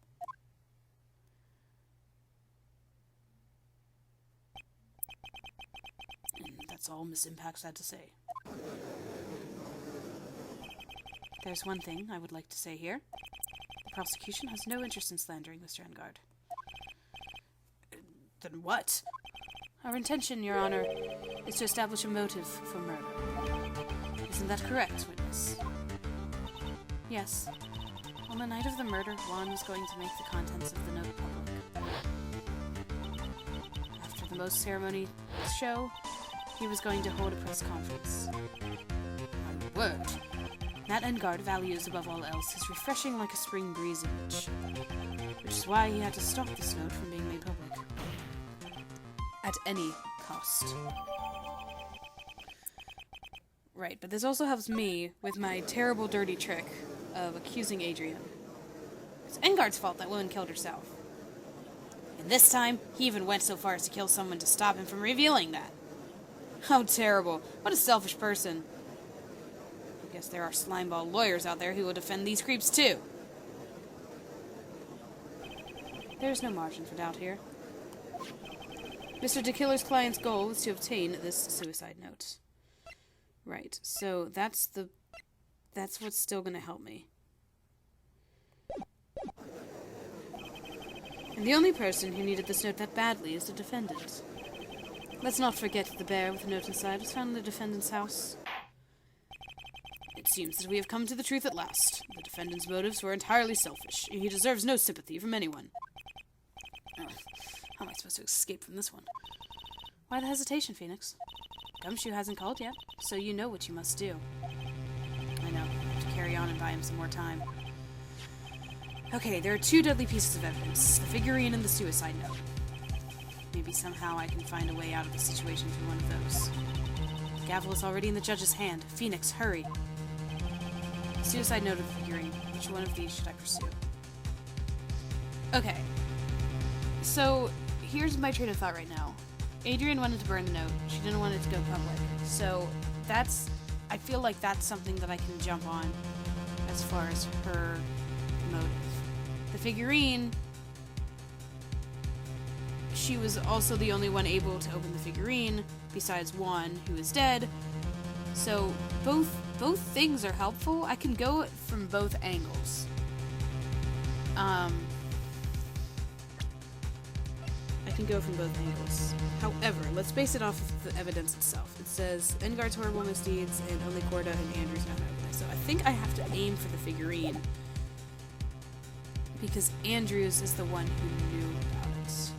That's all Miss Impact had to say. There's one thing I would like to say here. The prosecution has no interest in slandering Mr. Engard. Then what? Our intention, Your Honor, is to establish a motive for murder. Isn't that correct, witness? Yes. On the night of the murder, Juan was going to make the contents of the note public. After the most ceremony show, he was going to hold a press conference. My word. Matt Engard values above all else his refreshing like a spring breeze image, which is why he had to stop this note from being made public. At any cost. Right, but this also helps me with my terrible dirty trick of accusing Adrian. It's Engard's fault that woman killed herself. And this time, he even went so far as to kill someone to stop him from revealing that. How terrible. What a selfish person. I guess there are slimeball lawyers out there who will defend these creeps too. There's no margin for doubt here. Mr. DeKiller's client's goal was to obtain this suicide note. Right, so that's what's still gonna help me. And the only person who needed this note that badly is the defendant. Let's not forget the bear with the note inside was found in the defendant's house. It seems that we have come to the truth at last. The defendant's motives were entirely selfish. He deserves no sympathy from anyone. How am I supposed to escape from this one? Why the hesitation, Phoenix? Gumshoe hasn't called yet, so you know what you must do. I know. I have to carry on and buy him some more time. Okay, there are two deadly pieces of evidence. The figurine and the suicide note. Maybe somehow I can find a way out of the situation through one of those. The gavel is already in the judge's hand. Phoenix, hurry. Suicide note of the figurine. Which one of these should I pursue? Okay. So, here's my train of thought right now. Adrian wanted to burn the note. She didn't want it to go public. So, I feel like that's something that I can jump on as far as her motive. The figurine, she was also the only one able to open the figurine, besides Juan, who is dead. So, both things are helpful. I can go from both angles. However, let's base it off of the evidence itself. It says Engard's horrible misdeeds and only Corda and Andrews know about this. So I think I have to aim for the figurine because Andrews is the one who knew about it.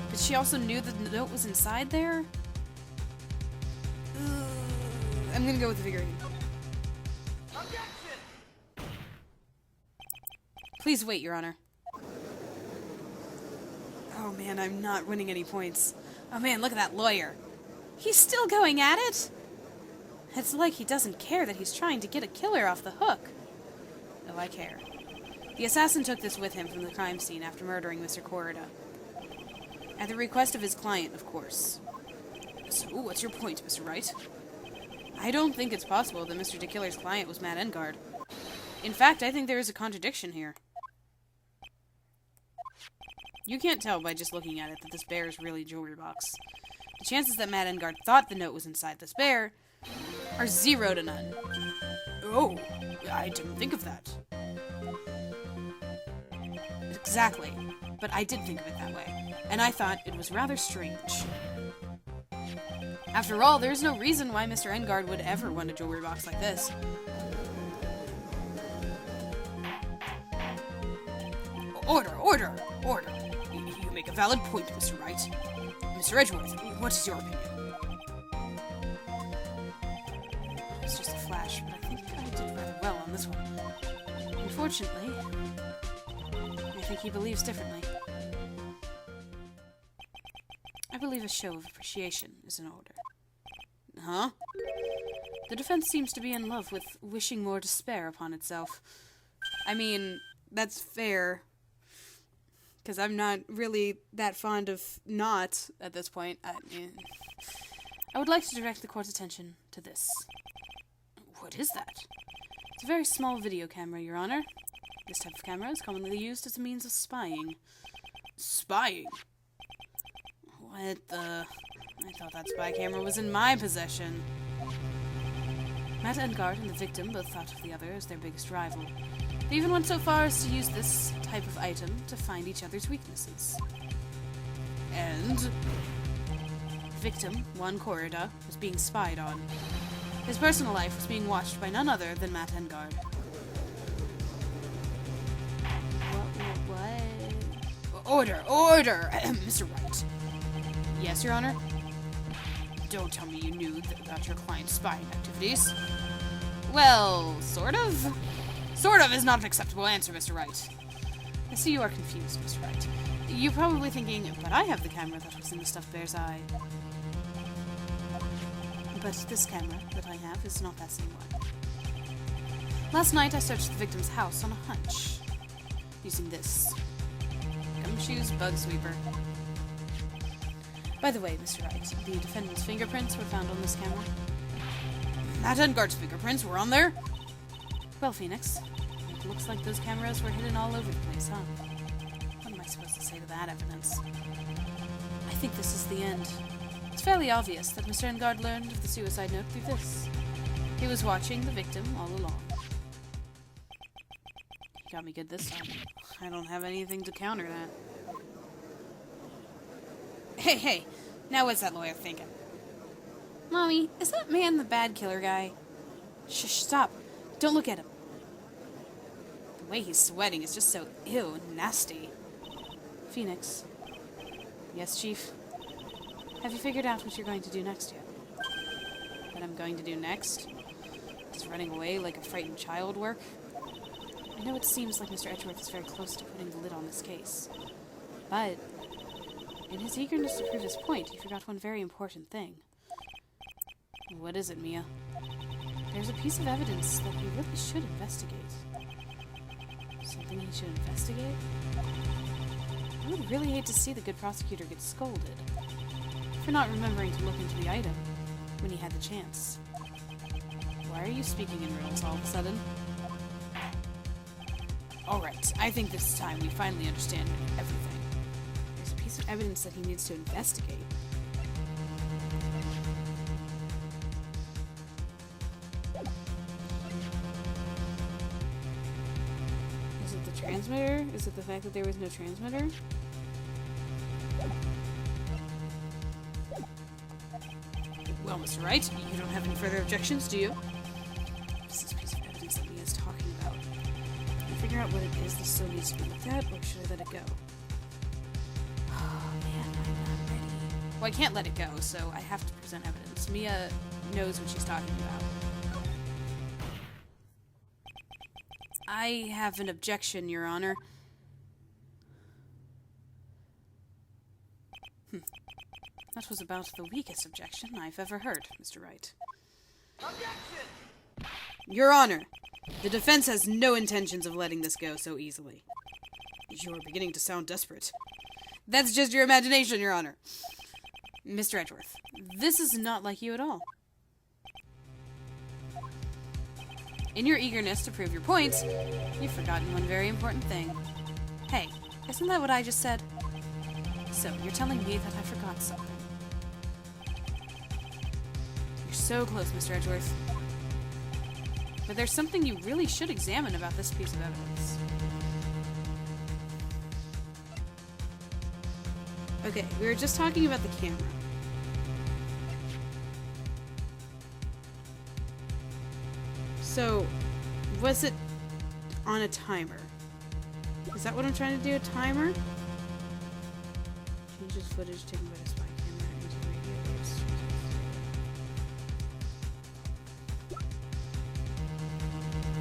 But she also knew that the note was inside there? I'm gonna go with the figurine. Please wait, Your Honor. Oh man, I'm not winning any points. Oh man, look at that lawyer. He's still going at it? It's like he doesn't care that he's trying to get a killer off the hook. Oh, I care. The assassin took this with him from the crime scene after murdering Mr. Corrida. At the request of his client, of course. So, what's your point, Mr. Wright? I don't think it's possible that Mr. DeKiller's client was Matt Engard. In fact, I think there is a contradiction here. You can't tell by just looking at it that this bear is really a jewelry box. The chances that Matt Engard thought the note was inside this bear are 0 to none. Oh, I didn't think of that. Exactly, but I did think of it that way, and I thought it was rather strange. After all, there's no reason why Mr. Engard would ever want a jewelry box like this. Order, order, order. You make a valid point, Mr. Wright. Mr. Edgeworth, what is your opinion? It's just a flash, but I think I did rather well on this one. Unfortunately, I think he believes differently. I believe a show of appreciation is in order. Huh? The defense seems to be in love with wishing more despair upon itself. I mean, that's fair. Because I'm not really that fond of not at this point. I would like to direct the court's attention to this. What is that? It's a very small video camera, Your Honor. This type of camera is commonly used as a means of spying. Spying? What the... I thought that spy camera was in my possession. Matt Engard and the victim both thought of the other as their biggest rival. They even went so far as to use this type of item to find each other's weaknesses. And... the victim, Juan Corrida, was being spied on. His personal life was being watched by none other than Matt Engard. What? Order! Order! Mr. Wright. Yes, Your Honor? Don't tell me you knew about your client's spying activities. Well, sort of. Sort of is not an acceptable answer, Mr. Wright. I see you are confused, Mr. Wright. You're probably thinking, but I have the camera that was in the stuffed bear's eye. But this camera that I have is not that same one. Last night I searched the victim's house on a hunch, using this Gumshoe's Bug Sweeper. By the way, Mr. Wright, the defendant's fingerprints were found on this camera. Matt Engard's fingerprints were on there? Well, Phoenix, it looks like those cameras were hidden all over the place, huh? What am I supposed to say to that evidence? I think this is the end. It's fairly obvious that Mr. Engard learned of the suicide note through this. He was watching the victim all along. He got me good this time. I don't have anything to counter that. Hey, now what's that lawyer thinking? Mommy, is that man the bad killer guy? Shh, stop. Don't look at him. The way he's sweating is just so ew, nasty. Phoenix. Yes, Chief? Have you figured out what you're going to do next yet? What I'm going to do next? Does running away like a frightened child work? I know it seems like Mr. Edgeworth is very close to putting the lid on this case. But, in his eagerness to prove his point, he forgot one very important thing. What is it, Mia? There's a piece of evidence that he really should investigate. Something he should investigate? I would really hate to see the good prosecutor get scolded for not remembering to look into the item when he had the chance. Why are you speaking in riddles all of a sudden? Alright, I think this time we finally understand everything. There's a piece of evidence that he needs to investigate. Is it the transmitter? Is it the fact that there was no transmitter? Well, Mr. Wright, you don't have any further objections, do you? This is a piece of evidence that Mia's talking about. Can I figure out what it is that still needs to be looked at, or should I let it go? Oh, man, I'm not ready. Well, I can't let it go, so I have to present evidence. Mia knows what she's talking about. I have an objection, Your Honor. That was about the weakest objection I've ever heard, Mr. Wright. Objection! Your Honor, the defense has no intentions of letting this go so easily. You're beginning to sound desperate. That's just your imagination, Your Honor. Mr. Edgeworth, this is not like you at all. In your eagerness to prove your point, you've forgotten one very important thing. Hey, isn't that what I just said? So, you're telling me that I forgot something. You're so close, Mr. Edgeworth. But there's something you really should examine about this piece of evidence. Okay, we were just talking about the camera. So, was it on a timer? Is that what I'm trying to do? A timer? Changes footage taken by the spy camera into the radio waves.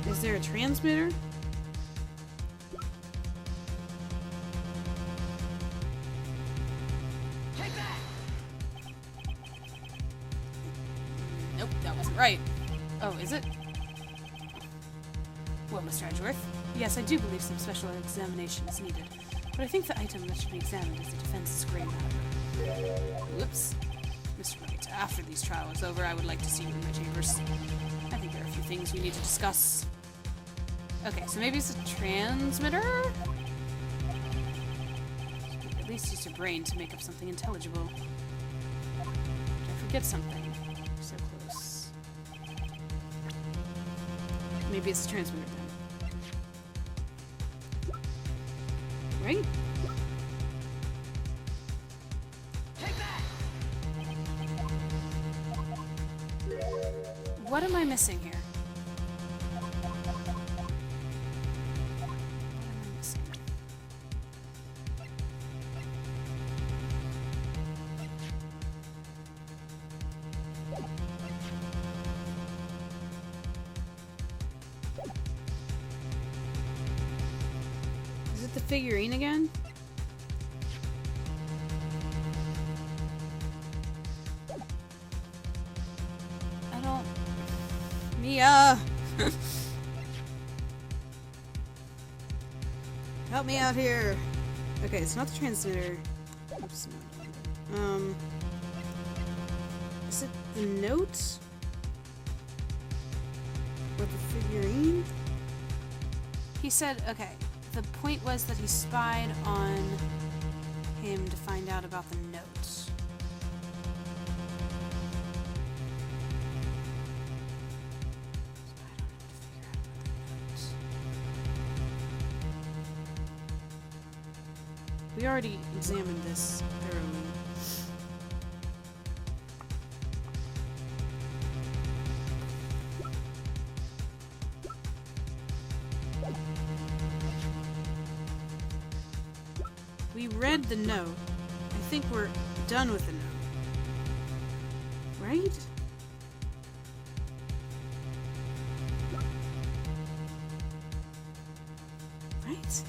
Is there a transmitter? Take that! Nope, that wasn't right. Oh, is it? Well, Mr. Edgeworth, yes, I do believe some special examination is needed, but I think the item that should be examined is the defense's gray matter. Whoops. Mr. Wright, after these trial is over, I would like to see you in my chambers. I think there are a few things we need to discuss. Okay, so maybe it's a transmitter? least use your brain to make up something intelligible. Did I forget something? So close. Maybe it's a transmitter then. Right? What am I missing here? Is it the figurine again? I don't... Mia! Help me out here! Okay, it's not the transmitter. Oops, no. Is it the note? Or the figurine? He said, okay, the point was that he spied on him to find out about the note. We already examined this thoroughly. We read the note. I think we're done with the note. Right? Right?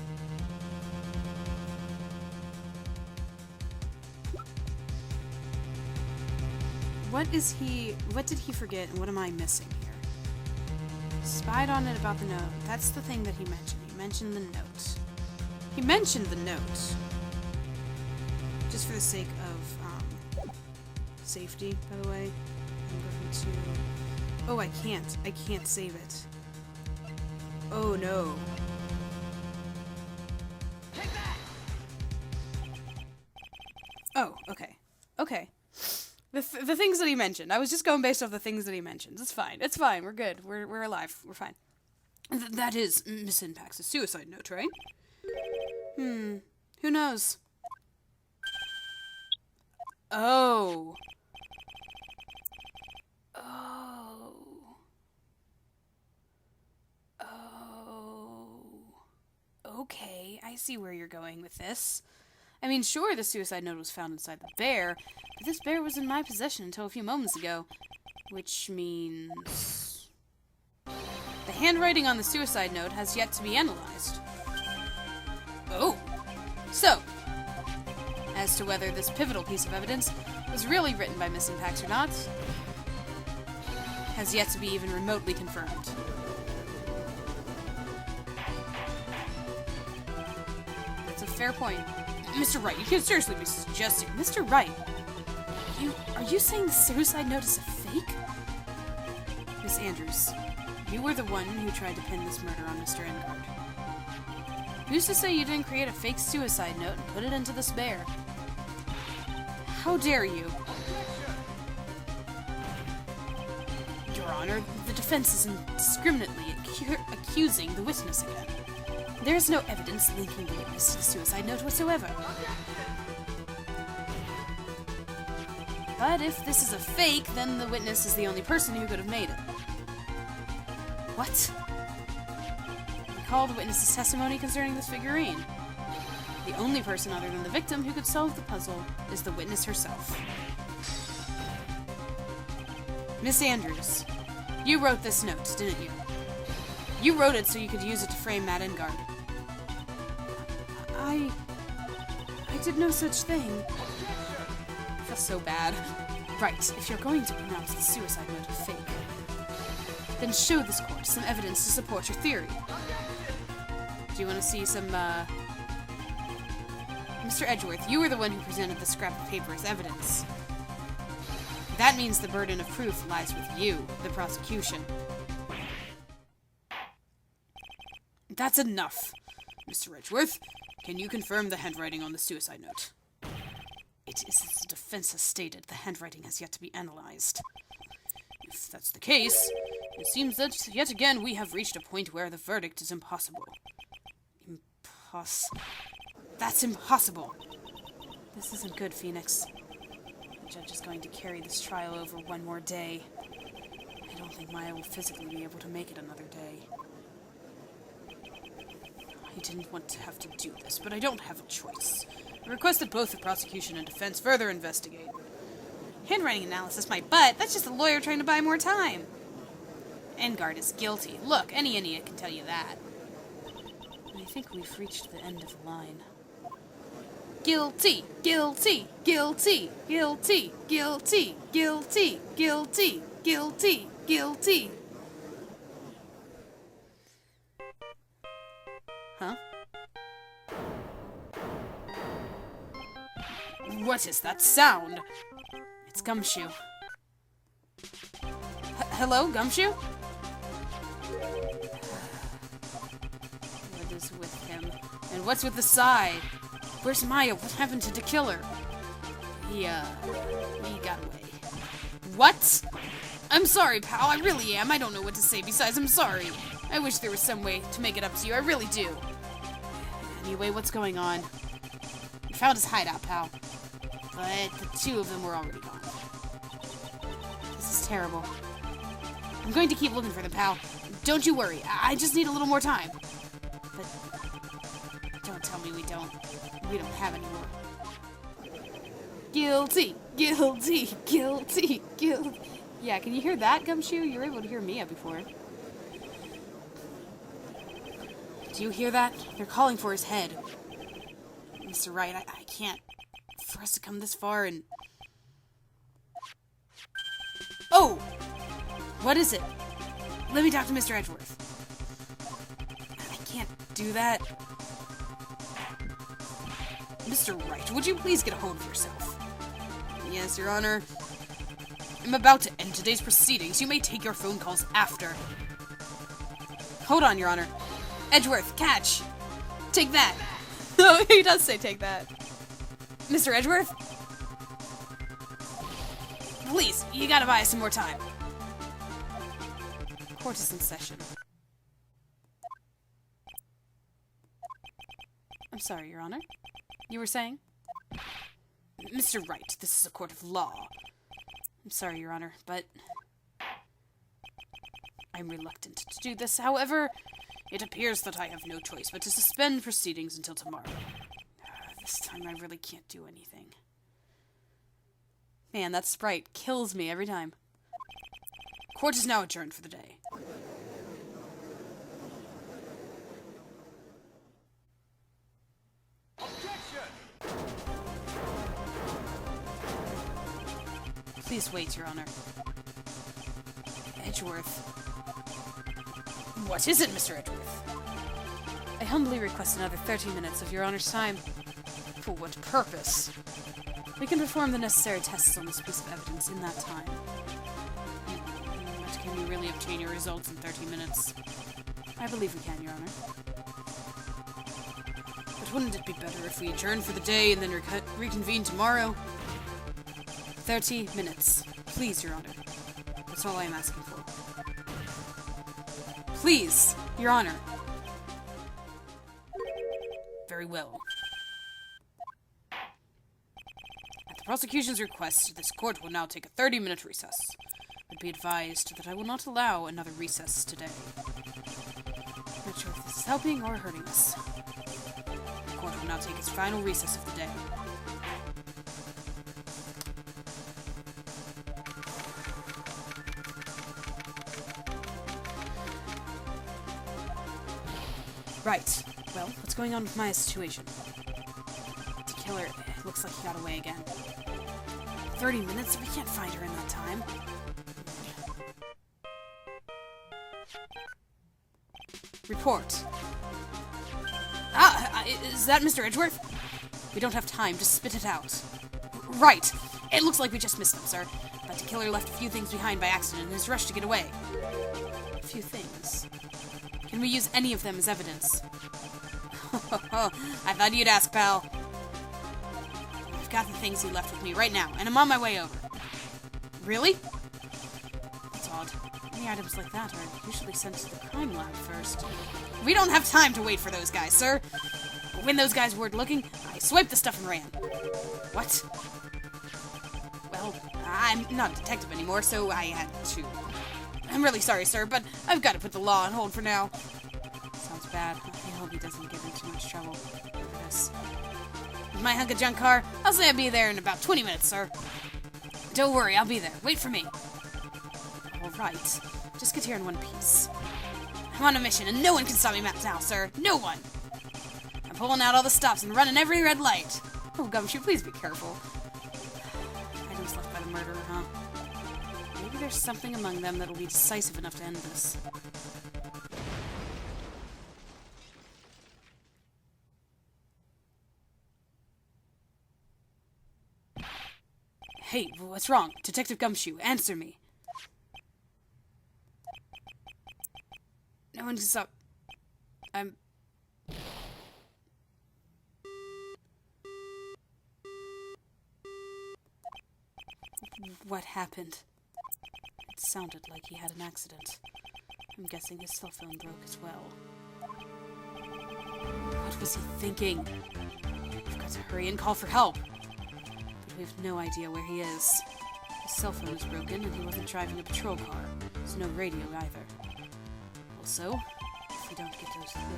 What did he forget and what am I missing here? Spied on it about the note. That's the thing that he mentioned. He mentioned the note. He mentioned the note. Just for the sake of safety, by the way. I'm going to... Oh, I can't save it. Oh no. Oh, okay. Okay. The things that he mentioned. I was just going based off the things that he mentioned. It's fine. It's fine. We're good. We're alive. We're fine. That is Miss Impax's suicide note, right? Who knows? Oh. Oh. Oh. Okay, I see where you're going with this. I mean, sure, the suicide note was found inside the bear, but this bear was in my possession until a few moments ago. Which means... the handwriting on the suicide note has yet to be analyzed. Oh. So, as to whether this pivotal piece of evidence was really written by Miss Impax or not, has yet to be even remotely confirmed. That's a fair point. Mr. Wright, you can't seriously be suggesting... Mr. Wright, are you saying the suicide note is a fake? Miss Andrews, you were the one who tried to pin this murder on Mr. Engelhardt. Who's to say you didn't create a fake suicide note and put it into this bear? How dare you? Your Honor, the defense is indiscriminately accusing the witness again. There is no evidence linking the witness to the suicide note whatsoever. But if this is a fake, then the witness is the only person who could have made it. What? Recall the witness's testimony concerning this figurine. The only person other than the victim who could solve the puzzle is the witness herself. Miss Andrews, you wrote this note, didn't you? You wrote it so you could use it to frame Matt Engelhardt. I did no such thing. I feel so bad. Right, if you're going to pronounce the suicide note a fake, then show this court some evidence to support your theory. Do you want to see some, Mr. Edgeworth, you were the one who presented the scrap of paper as evidence. That means the burden of proof lies with you, the prosecution. That's enough, Mr. Edgeworth. Can you confirm the handwriting on the suicide note? It is as the defense has stated. The handwriting has yet to be analyzed. If that's the case, it seems that yet again we have reached a point where the verdict is impossible. That's impossible. This isn't good, Phoenix. The judge is going to carry this trial over one more day. I don't think Maya will physically be able to make it another day. I didn't want to have to do this, but I don't have a choice. I request that both the prosecution and defense further investigate. Handwriting analysis, my butt. That's just a lawyer trying to buy more time. Enguarde is guilty. Look, any idiot can tell you that. I think we've reached the end of the line. Guilty, guilty, guilty, guilty, guilty, guilty, guilty, guilty, guilty. Huh? What is that sound? It's Gumshoe. Hello, Gumshoe? What is with him? And what's with the sigh? Where's Maya? What happened to the killer? He got away. What? I'm sorry, pal. I really am. I don't know what to say besides I'm sorry. I wish there was some way to make it up to you. I really do. Anyway, what's going on? We found his hideout, pal. But the two of them were already gone. This is terrible. I'm going to keep looking for them, pal. Don't you worry. I just need a little more time. But don't tell me we don't have any more. Guilty, guilty, guilty, guilty. Yeah, can you hear that, Gumshoe? You were able to hear Mia before. Do you hear that? They're calling for his head. Mr. Wright, I can't. For us to come this far and... Oh! What is it? Let me talk to Mr. Edgeworth. I can't do that. Mr. Wright, would you please get a hold of yourself? Yes, Your Honor. I'm about to end today's proceedings. You may take your phone calls after. Hold on, Your Honor. Edgeworth, catch! Take that! Oh, he does say take that. Mr. Edgeworth? Please, you gotta buy us some more time. Court is in session. I'm sorry, Your Honor. You were saying? Mr. Wright, this is a court of law. I'm sorry, Your Honor, but... I'm reluctant to do this. However, it appears that I have no choice but to suspend proceedings until tomorrow. This time I really can't do anything. Man, that sprite kills me every time. Court is now adjourned for the day. Please wait, Your Honor. Edgeworth. What is it, Mr. Edgeworth? I humbly request another 30 minutes of Your Honor's time. For what purpose? We can perform the necessary tests on this piece of evidence in that time. But can we really obtain your results in 30 minutes? I believe we can, Your Honor. But wouldn't it be better if we adjourn for the day and then reconvene tomorrow? 30 minutes. Please, Your Honor. That's all I am asking for. Please, Your Honor. Very well. At the prosecution's request, this court will now take a 30-minute recess. But be advised that I will not allow another recess today. I'm not sure if this is helping or hurting us. The court will now take its final recess of the day. Right. Well, what's going on with Maya's situation? The killer, it looks like he got away again. 30 minutes? We can't find her in that time. Report. Is that Mr. Edgeworth? We don't have time. Just spit it out. Right. It looks like we just missed them, sir. But the killer left a few things behind by accident in his rush to get away. A few things. Can we use any of them as evidence? I thought you'd ask, pal. I've got the things you left with me right now, and I'm on my way over. Really? That's odd. Any items like that are usually sent to the crime lab first. We don't have time to wait for those guys, sir. When those guys weren't looking, I swiped the stuff and ran. What? Well, I'm not a detective anymore, so I had to. I'm really sorry, sir, but I've got to put the law on hold for now. Sounds bad. I hope he doesn't get in too much trouble over this. With my hunk of junk car, I'll say I'll be there in about 20 minutes, sir. Don't worry, I'll be there. Wait for me. All right. Just get here in one piece. I'm on a mission, and no one can stop me now, sir. No one! I'm pulling out all the stops and running every red light. Oh, Gumshoe, please be careful. Items left by the murderer, huh? Maybe there's something among them that'll be decisive enough to end this. Hey, what's wrong? Detective Gumshoe, answer me. No one can stop. What happened? It sounded like he had an accident. I'm guessing his cell phone broke as well. What was he thinking? We've got to hurry and call for help. But we have no idea where he is. His cell phone is broken and he wasn't driving a patrol car. There's no radio either. Also, if we don't get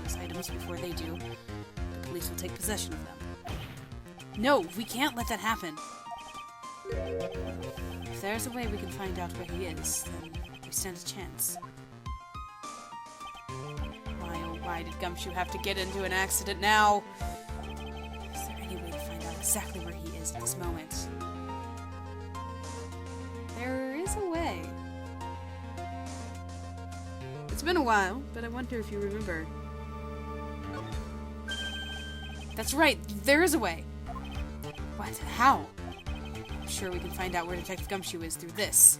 those items before they do, the police will take possession of them. No, we can't let that happen. If there's a way we can find out where he is, then we stand a chance. Why, oh why did Gumshoe have to get into an accident now? Is there any way to find out exactly where he is at this moment? There is a way. It's been a while, but I wonder if you remember. That's right, there is a way. What? How? I'm sure we can find out where Detective Gumshoe is through this.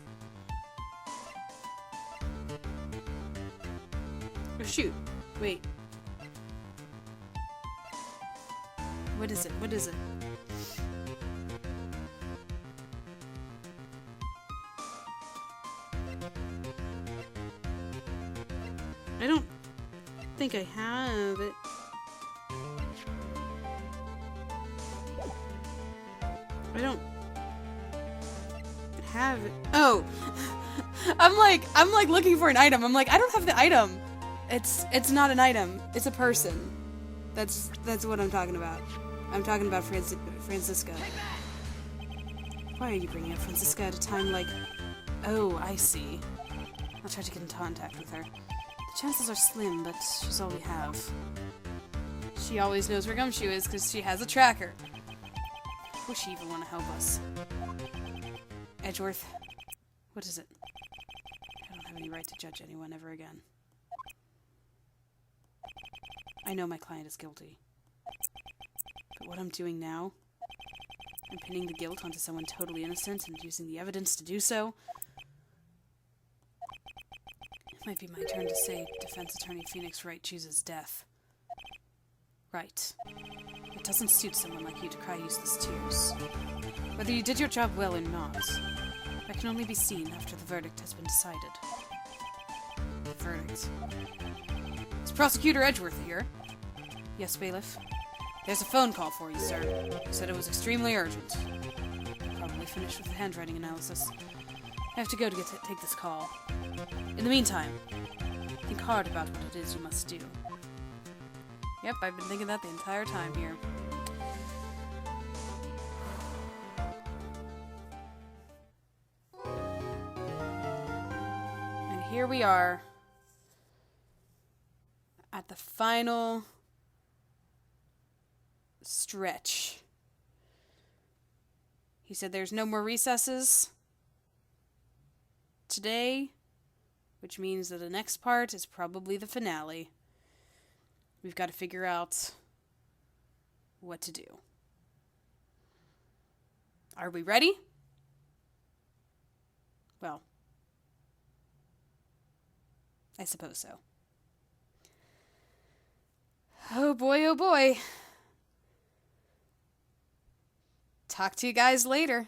Oh shoot. Wait. What is it? What is it? I don't think I have it. I don't have it. Oh. I'm like looking for an item. I'm like, I don't have the item. It's not an item. It's a person. That's what I'm talking about. I'm talking about Franziska. Why are you bringing up Franziska at a time like... Oh, I see. I'll try to get in contact with her. The chances are slim, but she's all we have. She always knows where Gumshoe is because she has a tracker. Would she even want to help us? Edgeworth, what is it? I don't have any right to judge anyone ever again. I know my client is guilty. But what I'm doing now, I'm pinning the guilt onto someone totally innocent and using the evidence to do so. It might be my turn to say Defense Attorney Phoenix Wright chooses death. Right. It doesn't suit someone like you to cry useless tears. Whether you did your job well or not, that can only be seen after the verdict has been decided. The verdict. Is Prosecutor Edgeworth here? Yes, bailiff. There's a phone call for you, sir. You said it was extremely urgent. Probably finished with the handwriting analysis. I have to go to take this call. In the meantime, think hard about what it is you must do. Yep, I've been thinking that the entire time here. And here we are at the final stretch. He said there's no more recesses today, which means that the next part is probably the finale. We've got to figure out what to do. Are we ready? Well, I suppose so. Oh boy, boy. Talk to you guys later.